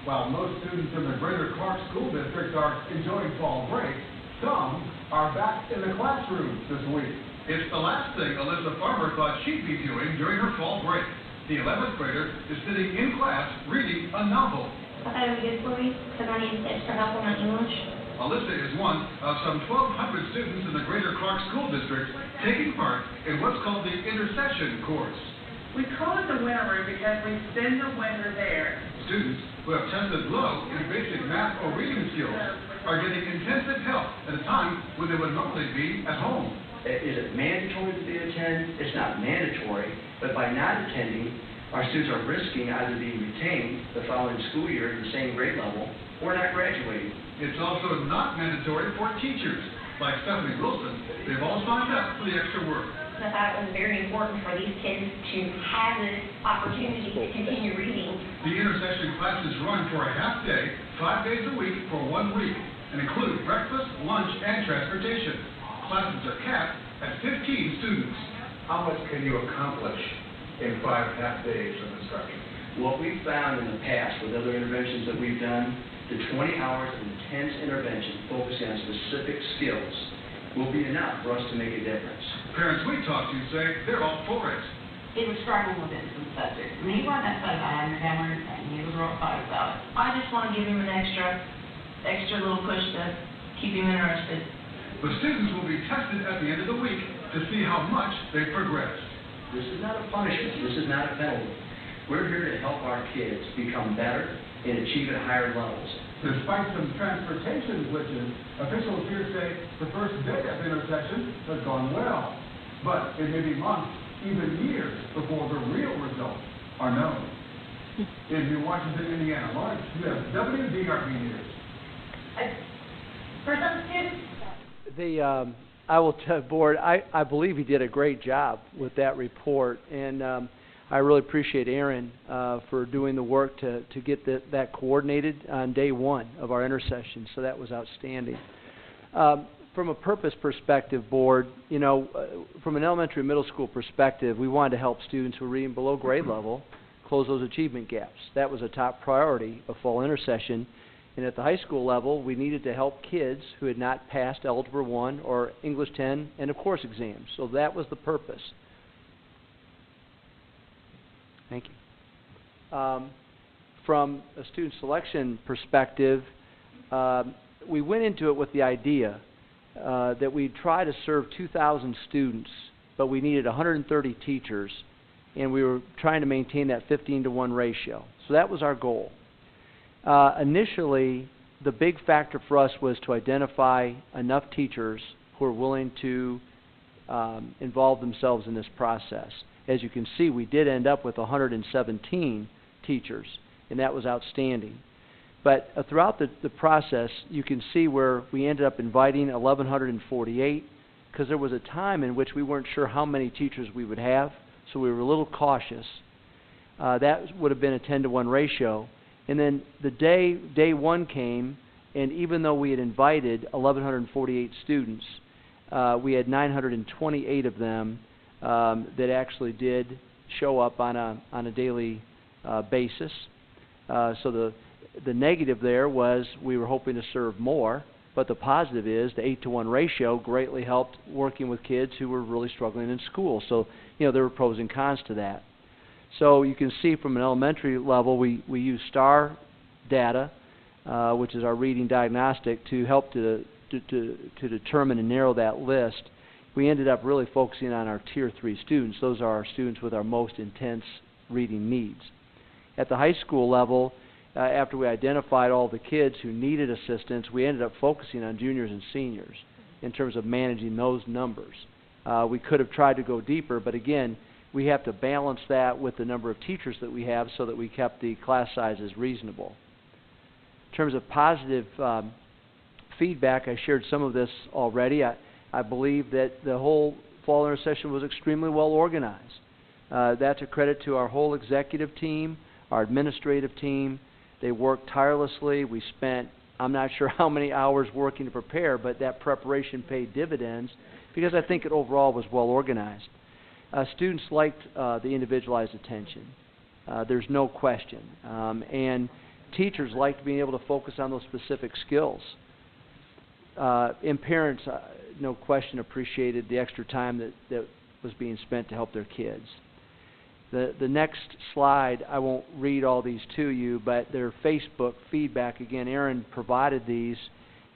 While most students in the Greater Clark School District are enjoying fall break, some are back in the classrooms this week. It's the last thing Alyssa Farmer thought she'd be doing during her fall break. The 11th grader is sitting in class reading a novel. I thought it would be good for me because I need extra help with my English. Alyssa is one of some 1,200 students in the Greater Clark School District taking part in what's called the intercession course. We call it the winter room because we spend the winter there. Students who have tested low in basic math or reading skills are getting intensive help at a time when they would normally be at home. Is it mandatory that they attend? It's not mandatory, but by not attending, our students are risking either being retained the following school year at the same grade level or not graduating. It's also not mandatory for teachers. Like Stephanie Wilson, they've all signed up for the extra work. I thought it was very important for these kids to have this opportunity to continue reading. The intercession classes run for a half day, 5 days a week for 1 week, and include breakfast, lunch, and transportation. Classes are capped at 15 students. How much can you accomplish in 5 half days of instruction? What we've found in the past with other interventions that we've done, the 20 hours of intense intervention focusing on specific skills will be enough for us to make a difference. Parents we talk to say they're all for it. He was struggling with it in some subjects. I mean, he wasn't upset about it, I understand what you're saying. He was real excited about it. I just want to give him an extra little push to keep him interested. The students will be tested at the end of the week to see how much they've progressed. This is not a punishment. This is not a penalty. We're here to help our kids become better and achieve at higher levels. Despite some transportation glitches, officials here say the first day of intercession has gone well. But it may be months, even years, before the real results are known. In New Washington, Indiana, Lawrence, you have WDRB News. For some students, I will tell the board, I believe he did a great job with that report, and I really appreciate Aaron for doing the work to get that coordinated on day one of our intercession, so that was outstanding. From a purpose perspective, board, you know, from an elementary and middle school perspective, we wanted to help students who are reading below grade level close those achievement gaps. That was a top priority of fall intercession. And at the high school level, we needed to help kids who had not passed Algebra 1 or English 10 and of course exams. So that was the purpose. Thank you. From a student selection perspective, we went into it with the idea that we'd try to serve 2,000 students, but we needed 130 teachers, and we were trying to maintain that 15-to-1 ratio. So that was our goal. Initially, the big factor for us was to identify enough teachers who are willing to involve themselves in this process. As you can see, we did end up with 117 teachers, and that was outstanding. But throughout the process, you can see where we ended up inviting 1,148, because there was a time in which we weren't sure how many teachers we would have, so we were a little cautious. That would have been a 10-to-1 ratio. And then the day one came, and even though we had invited 1,148 students, we had 928 of them that actually did show up on a daily basis. So the negative there was we were hoping to serve more, but the positive is the 8-to-1 ratio greatly helped working with kids who were really struggling in school. So, you know, there were pros and cons to that. So you can see from an elementary level, we use STAR data, which is our reading diagnostic, to help to determine and narrow that list. We ended up really focusing on our Tier 3 students. Those are our students with our most intense reading needs. At the high school level, after we identified all the kids who needed assistance, we ended up focusing on juniors and seniors in terms of managing those numbers. We could have tried to go deeper, but again, we have to balance that with the number of teachers that we have so that we kept the class sizes reasonable. In terms of positive feedback, I shared some of this already. I believe that the whole fall intercession was extremely well organized. That's a credit to our whole executive team, our administrative team. They worked tirelessly. We spent, I'm not sure how many hours working to prepare, but that preparation paid dividends because I think it overall was well organized. Students liked the individualized attention. There's no question. And teachers liked being able to focus on those specific skills. And parents, no question, appreciated the extra time that was being spent to help their kids. The next slide, I won't read all these to you, but their Facebook feedback. Again, Aaron provided these,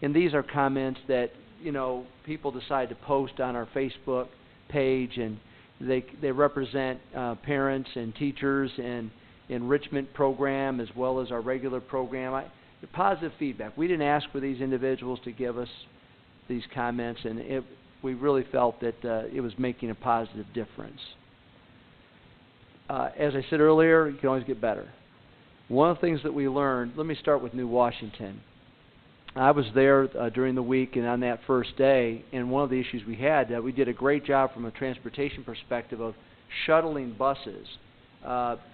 and these are comments that, you know, people decide to post on our Facebook page, and they represent parents and teachers and enrichment program as well as our regular program. Positive feedback. We didn't ask for these individuals to give us these comments, and we really felt that it was making a positive difference. As I said earlier, you can always get better. One of the things that we learned, let me start with New Washington. I was there during the week and on that first day, and one of the issues we had, we did a great job from a transportation perspective of shuttling buses,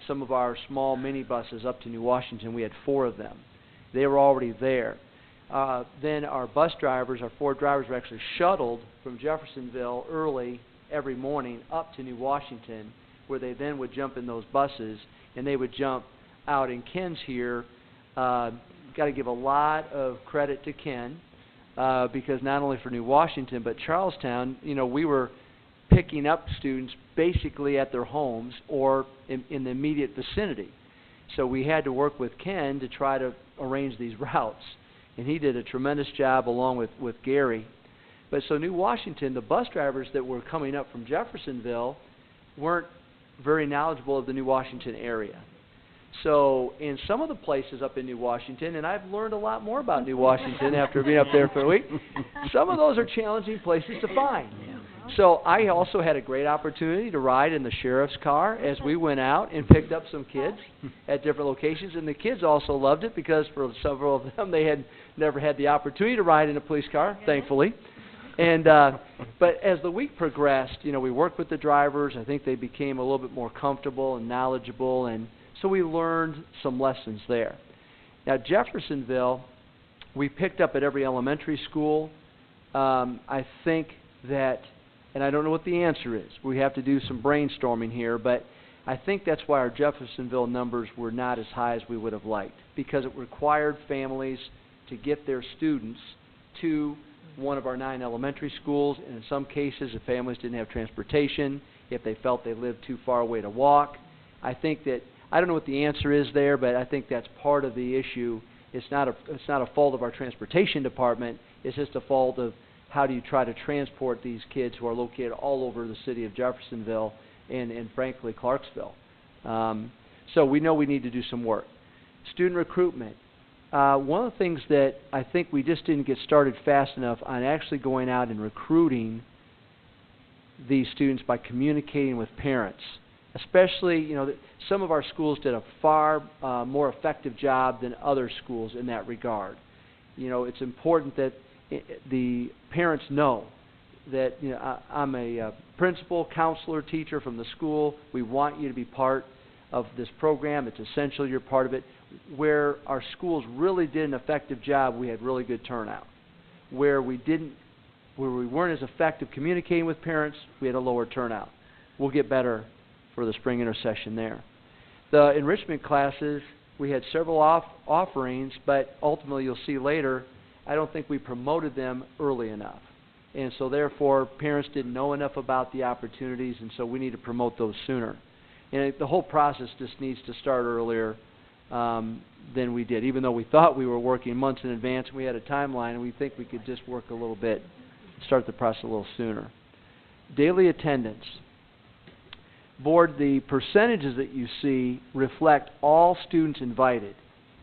some of our small mini buses up to New Washington. We had 4 of them. They were already there. Then our bus drivers, our 4 drivers, were actually shuttled from Jeffersonville early every morning up to New Washington, where they then would jump in those buses, and they would jump out in Ken's here. Got to give a lot of credit to Ken, because not only for New Washington, but Charlestown, you know, we were picking up students basically at their homes or in the immediate vicinity. So we had to work with Ken to try to arrange these routes, and he did a tremendous job along with Gary. But so New Washington, the bus drivers that were coming up from Jeffersonville weren't very knowledgeable of the New Washington area. So in some of the places up in New Washington, and I've learned a lot more about New Washington after being up there for a week, some of those are challenging places to find. So I also had a great opportunity to ride in the sheriff's car as we went out and picked up some kids at different locations, and the kids also loved it because for several of them they had never had the opportunity to ride in a police car, thankfully. And but as the week progressed, you know, we worked with the drivers. I think they became a little bit more comfortable and knowledgeable, and so we learned some lessons there. Now Jeffersonville, we picked up at every elementary school. I think that, and I don't know what the answer is. We have to do some brainstorming here, but I think that's why our Jeffersonville numbers were not as high as we would have liked, because it required families to get their students to one of our 9 elementary schools, and in some cases, if families didn't have transportation, if they felt they lived too far away to walk. I think that, I don't know what the answer is there, but I think that's part of the issue. It's not a fault of our transportation department. It's just a fault of how do you try to transport these kids who are located all over the city of Jeffersonville and frankly, Clarksville. So we know we need to do some work. Student recruitment. One of the things that I think we just didn't get started fast enough on actually going out and recruiting these students by communicating with parents. Especially, you know, some of our schools did a far more effective job than other schools in that regard. You know, it's important that the parents know that, you know, I'm a principal, counselor, teacher from the school. We want you to be part of this program. It's essential you're part of it. Where our schools really did an effective job, we had really good turnout. Where we weren't as effective communicating with parents, we had a lower turnout. We'll get better for the spring intersession there. The enrichment classes, we had several offerings, but ultimately you'll see later, I don't think we promoted them early enough. And so therefore, parents didn't know enough about the opportunities, and so we need to promote those sooner. And the whole process just needs to start earlier than we did. Even though we thought we were working months in advance, we had a timeline, and we think we could just work a little bit, start the process a little sooner. Daily attendance. Board, the percentages that you see reflect all students invited.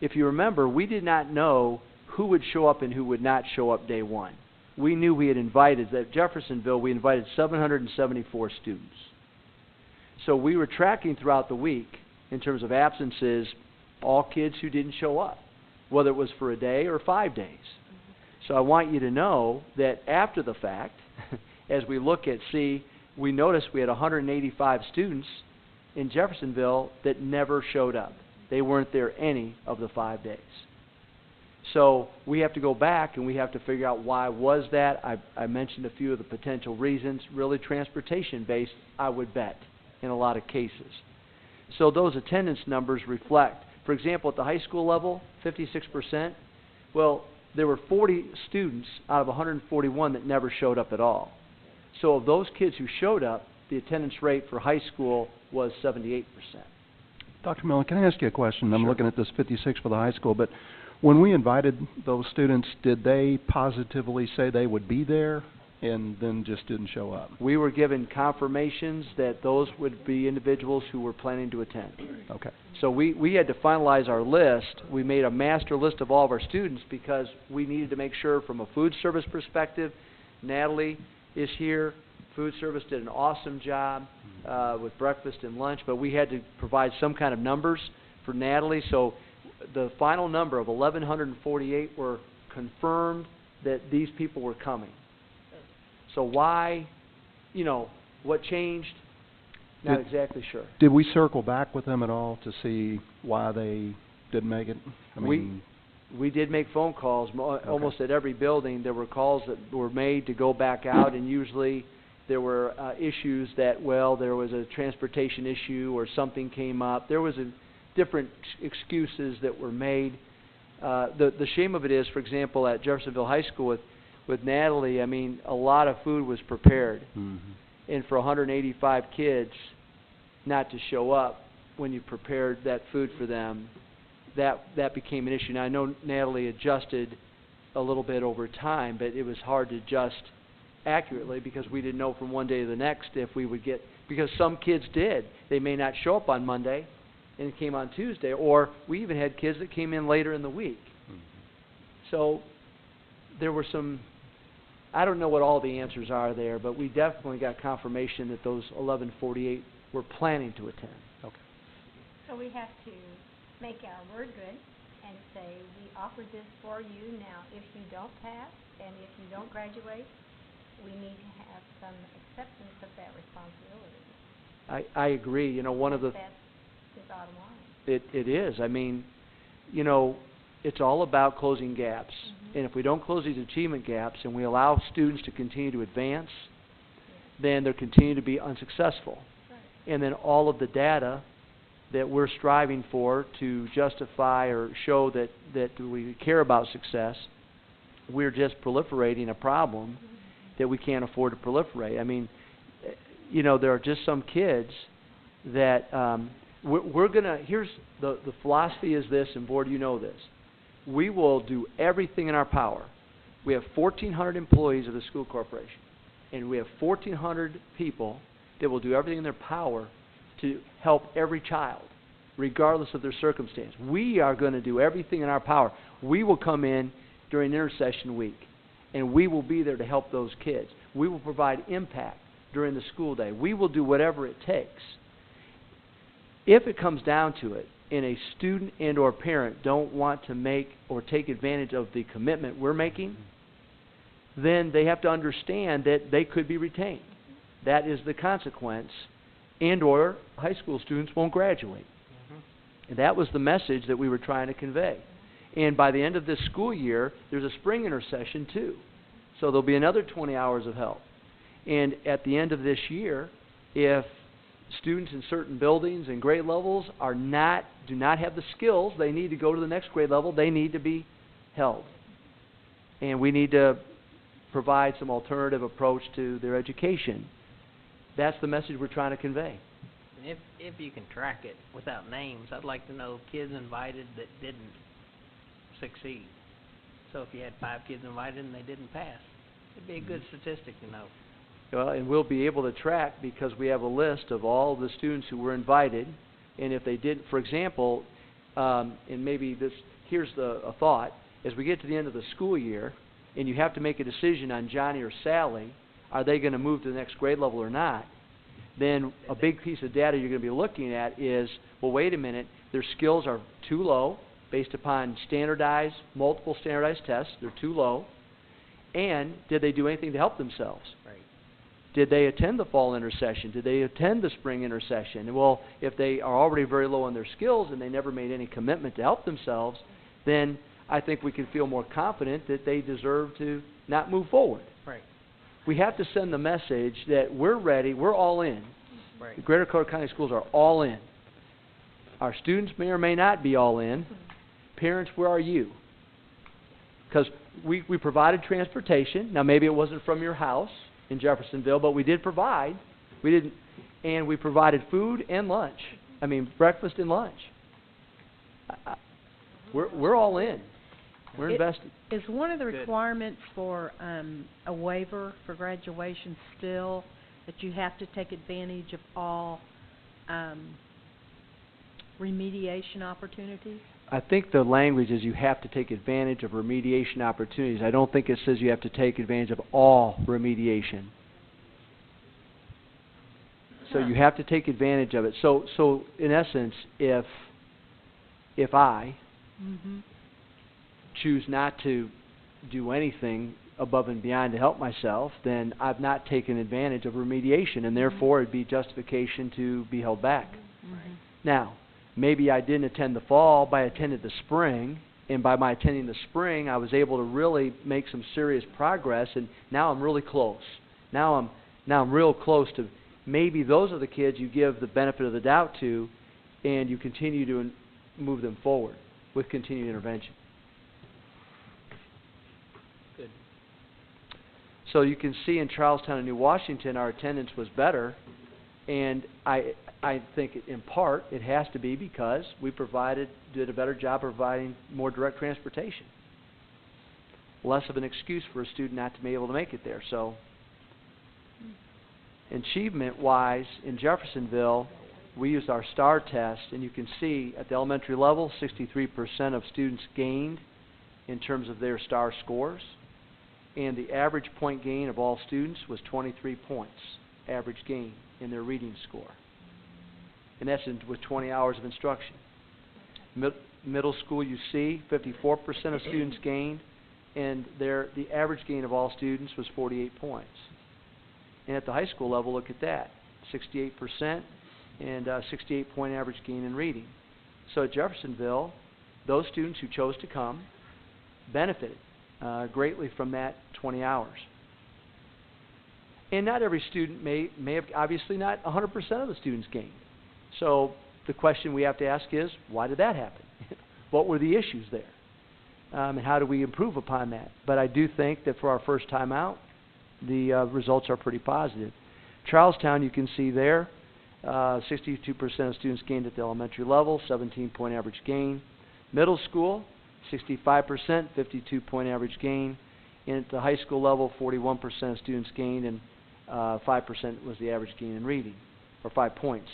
If you remember, we did not know who would show up and who would not show up day one. We knew we had invited, at Jeffersonville, we invited 774 students. So we were tracking throughout the week, in terms of absences, all kids who didn't show up, whether it was for a day or 5 days. So I want you to know that after the fact, as we look at, we noticed we had 185 students in Jeffersonville that never showed up. They weren't there any of the 5 days. So we have to go back and we have to figure out why was that. I mentioned a few of the potential reasons, really transportation based, I would bet, in a lot of cases. So those attendance numbers reflect, for example, at the high school level, 56%. Well, there were 40 students out of 141 that never showed up at all. So of those kids who showed up, the attendance rate for high school was 78%. Dr. Miller, can I ask you a question? I'm Sure. looking at this 56 for the high school, but when we invited those students, did they positively say they would be there and then just didn't show up? We were given confirmations that those would be individuals who were planning to attend. Okay. So we had to finalize our list. We made a master list of all of our students because we needed to make sure from a food service perspective, Natalie is here. Food service did an awesome job with breakfast and lunch, but we had to provide some kind of numbers for Natalie. So the final number of 1,148 were confirmed that these people were coming. So why, what changed? Not exactly sure. Did we circle back with them at all to see why they didn't make it? I mean, we did make phone calls. Almost at every building, there were calls that were made to go back out, and usually there were issues that, there was a transportation issue or something came up. There was different excuses that were made. The shame of it is, for example, at Jeffersonville High School with Natalie, I mean, a lot of food was prepared. Mm-hmm. And for 185 kids not to show up when you prepared that food for them, that became an issue. Now, I know Natalie adjusted a little bit over time, but it was hard to adjust accurately because we didn't know from one day to the next if we would get, because some kids did. They may not show up on Monday and came on Tuesday, or we even had kids that came in later in the week. Mm-hmm. So there were some, I don't know what all the answers are there, but we definitely got confirmation that those 1,148 were planning to attend. Okay. So we have to make our word good and say, we offered this for you. Now, if you don't pass and if you don't graduate, we need to have some acceptance of that responsibility. I agree. One of the... That's the bottom line. It is. I mean, it's all about closing gaps. Mm-hmm. And if we don't close these achievement gaps and we allow students to continue to advance, then they'll continue to be unsuccessful. Right. And then all of the data that we're striving for to justify or show that we care about success, we're just proliferating a problem that we can't afford to proliferate. I mean, there are just some kids that we're going to, here's the philosophy is this, and board, this. We will do everything in our power. We have 1,400 employees of the school corporation, and we have 1,400 people that will do everything in their power to help every child, regardless of their circumstance. We are going to do everything in our power. We will come in during intercession week, and we will be there to help those kids. We will provide impact during the school day. We will do whatever it takes. If it comes down to it, and a student and or parent don't want to make or take advantage of the commitment we're making, then they have to understand that they could be retained. That is the consequence, and or high school students won't graduate. And that was the message that we were trying to convey. And by the end of this school year, there's a spring intercession too. So there'll be another 20 hours of help. And at the end of this year, if students in certain buildings and grade levels do not have the skills they need to go to the next grade level, they need to be held. And we need to provide some alternative approach to their education. That's the message we're trying to convey. And if you can track it without names, I'd like to know kids invited that didn't succeed. So if you had 5 kids invited and they didn't pass, it'd be a good statistic to know. Well, and we'll be able to track because we have a list of all the students who were invited, and if they didn't, for example, and maybe here's a thought, as we get to the end of the school year, and you have to make a decision on Johnny or Sally, are they going to move to the next grade level or not, then a big piece of data you're going to be looking at is, well, wait a minute, their skills are too low based upon multiple standardized tests, they're too low, and did they do anything to help themselves? Right. Did they attend the fall intercession? Did they attend the spring intercession? And well, if they are already very low on their skills and they never made any commitment to help themselves, then I think we can feel more confident that they deserve to not move forward. Right. We have to send the message that we're ready, we're all in. Right. The Greater Colorado County Schools are all in. Our students may or may not be all in. Parents, where are you? Because we provided transportation. Now, maybe it wasn't from your house in Jeffersonville, but we did provide. And we provided food and lunch. I mean, breakfast and lunch. We're all in. We're invested. Is one of the Good. requirements for a waiver for graduation still that you have to take advantage of all remediation opportunities? I think the language is you have to take advantage of remediation opportunities. I don't think it says you have to take advantage of all remediation. So you have to take advantage of it. So in essence, if I choose not to do anything above and beyond to help myself, then I've not taken advantage of remediation, and therefore it'd be justification to be held back. Now, maybe I didn't attend the fall, but I attended the spring, and by my attending the spring, I was able to really make some serious progress, and now I'm really close. Now I'm real close to. Maybe those are the kids you give the benefit of the doubt to, and you continue to move them forward with continued intervention. Good. So you can see in Charlestown and New Washington, our attendance was better, and I think in part it has to be because we did a better job providing more direct transportation. Less of an excuse for a student not to be able to make it there. So, achievement-wise, in Jeffersonville, we used our STAR test, and you can see at the elementary level, 63% of students gained in terms of their STAR scores, and the average point gain of all students was 23 points, average gain in their reading score. And that's with 20 hours of instruction. Middle school, you see, 54% of students gained, and the average gain of all students was 48 points. And at the high school level, look at that, 68% and 68-point average gain in reading. So at Jeffersonville, those students who chose to come benefited greatly from that 20 hours. And not every student may have, obviously not 100% of the students gained. So the question we have to ask is, why did that happen? What were the issues there? And how do we improve upon that? But I do think that for our first time out, the results are pretty positive. Charlestown, you can see there, 62% of students gained at the elementary level, 17-point average gain. Middle school, 65%, 52-point average gain. And at the high school level, 41% of students gained, and 5% was the average gain in reading, or 5 points.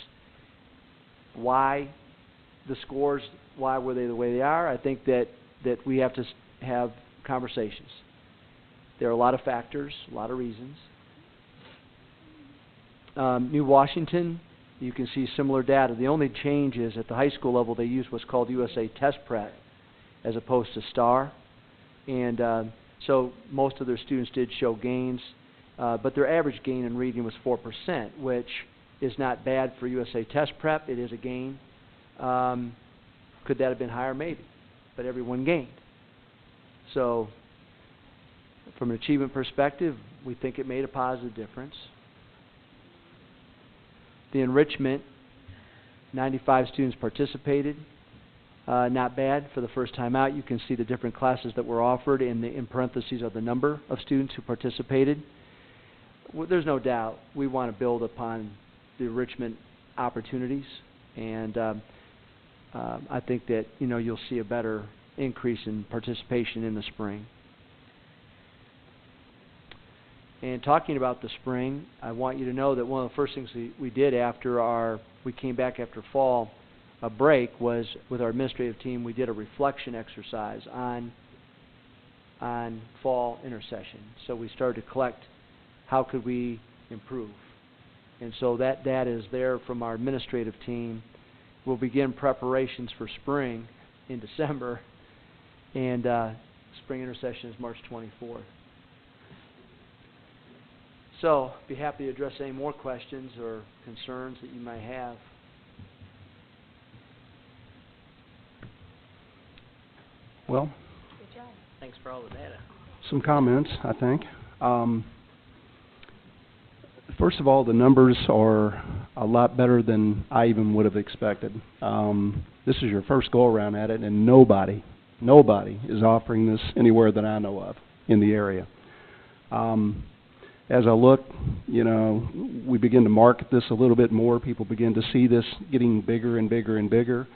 Why the scores, why were they the way they are? I think that we have to have conversations. There are a lot of factors, a lot of reasons. New Washington, you can see similar data. The only change is at the high school level they used what's called USA Test Prep as opposed to STAR. And so most of their students did show gains, but their average gain in reading was 4%, which is not bad for USA Test Prep. It is a gain. Could that have been higher? Maybe. But everyone gained. So from an achievement perspective, we think it made a positive difference. The enrichment, 95 students participated. Not bad for the first time out. You can see the different classes that were offered, and in parentheses are the number of students who participated. There's no doubt we want to build upon the enrichment opportunities, and I think that you'll see a better increase in participation in the spring. And talking about the spring, I want you to know that one of the first things we did after we came back after fall break was with our administrative team, we did a reflection exercise on fall intercession. So we started to collect how could we improve. And so that data is there from our administrative team. We'll begin preparations for spring in December, and spring intercession is March 24th. So, be happy to address any more questions or concerns that you might have. Well, Good job. Thanks for all the data. some comments, I think. First of all, the numbers are a lot better than I even would have expected. This is your first go-around at it, and nobody Nobody is offering this anywhere that I know of in the area. As I look, you know, we begin to market this a little bit more. People begin to see this getting bigger and bigger and bigger.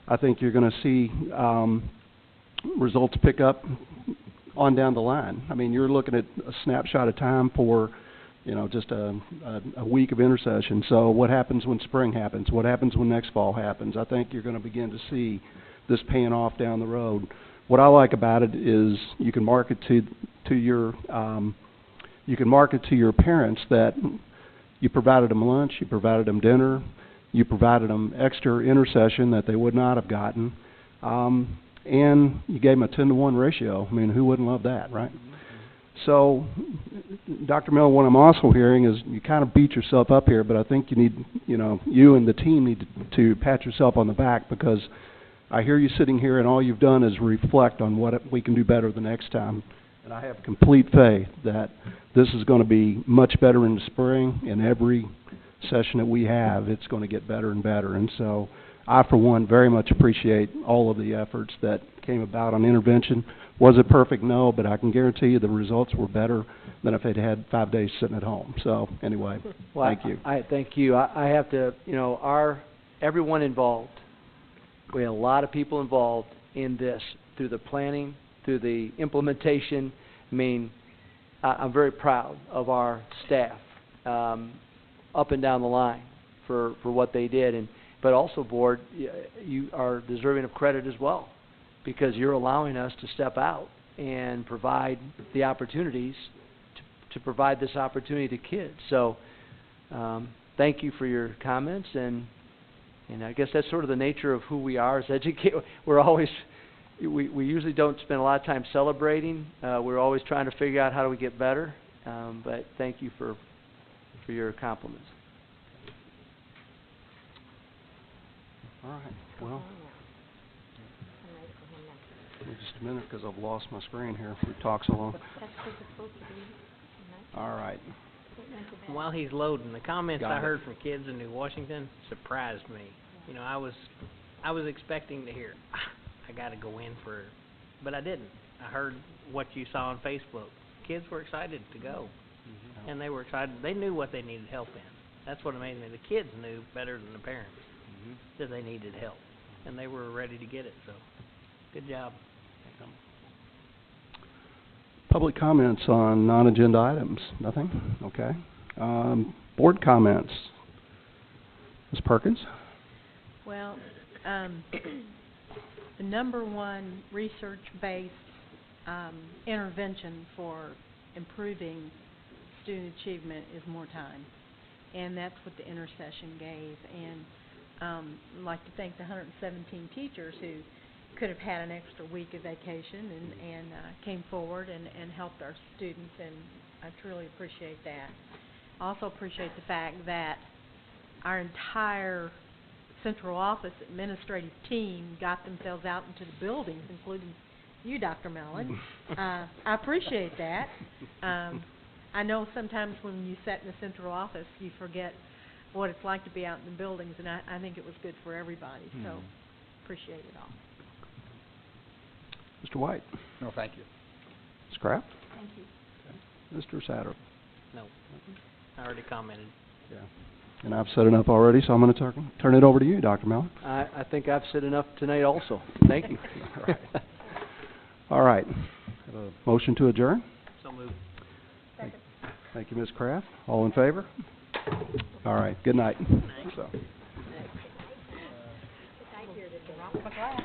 I think you're going to see results pick up on down the line. I mean, you're looking at a snapshot of time for, you know, just a week of intercession. So what happens when spring happens? What happens when next fall happens? I think you're going to begin to see this paying off down the road. What I like about it is you can market to your parents that you provided them lunch, you provided them dinner, you provided them extra intercession that they would not have gotten, and you gave them a 10-to-1 ratio. I mean, who wouldn't love that, right? So, Dr. Miller, what I'm also hearing is you kind of beat yourself up here, but I think you need, you know, you and the team need to pat yourself on the back, because I hear you sitting here and all you've done is reflect on what we can do better the next time. And I have complete faith that this is going to be much better in the spring, and every session that we have, it's going to get better and better. And so I, for one, very much appreciate all of the efforts that came about on intervention. Was it perfect? No, but I can guarantee you the results were better than if they'd had 5 days sitting at home. So anyway, well, thank you. I thank you. I have to, you know, everyone involved, we had a lot of people involved in this, through the planning, through the implementation. I mean, I'm very proud of our staff up and down the line for what they did. But also, Board, you are deserving of credit as well, because you're allowing us to step out and provide the opportunities to provide this opportunity to kids. So thank you for your comments, and I guess that's sort of the nature of who we are as educators. We're always, we usually don't spend a lot of time celebrating. We're always trying to figure out how do we get better. But thank you for your compliments. All right. Well, give me just a minute because I've lost my screen here if we talk so long. All right. While he's loading, the comments I heard from kids in New Washington surprised me. You know, I was expecting to hear, I got to go in for, but I didn't. I heard what you saw on Facebook. Kids were excited to go, and they were excited. They knew what they needed help in. That's what amazed me. The kids knew better than the parents that they needed help, and they were ready to get it. So, good job. Public comments on non-agenda items? Nothing? Okay. Board comments? Ms. Perkins? Well, the number one research-based intervention for improving student achievement is more time. And that's what the intercession gave. And I'd like to thank the 117 teachers who could have had an extra week of vacation and came forward and helped our students, and I truly appreciate that. I also appreciate the fact that our entire central office administrative team got themselves out into the buildings, including you, Dr. Mellon. I appreciate that. I know sometimes when you sit in the central office, you forget what it's like to be out in the buildings, and I think it was good for everybody, so appreciate it all. Mr. White? No, thank you. Ms. Kraft? Thank you. Mr. Satter? No, I already commented. Yeah. And I've said enough already, so I'm going to turn it over to you, Dr. Mellon. I think I've said enough tonight also. Thank you. All right. All right. Have a motion to adjourn? So moved. Thank you, Ms. Kraft. All in favor? All right. Good night. So. Thank you.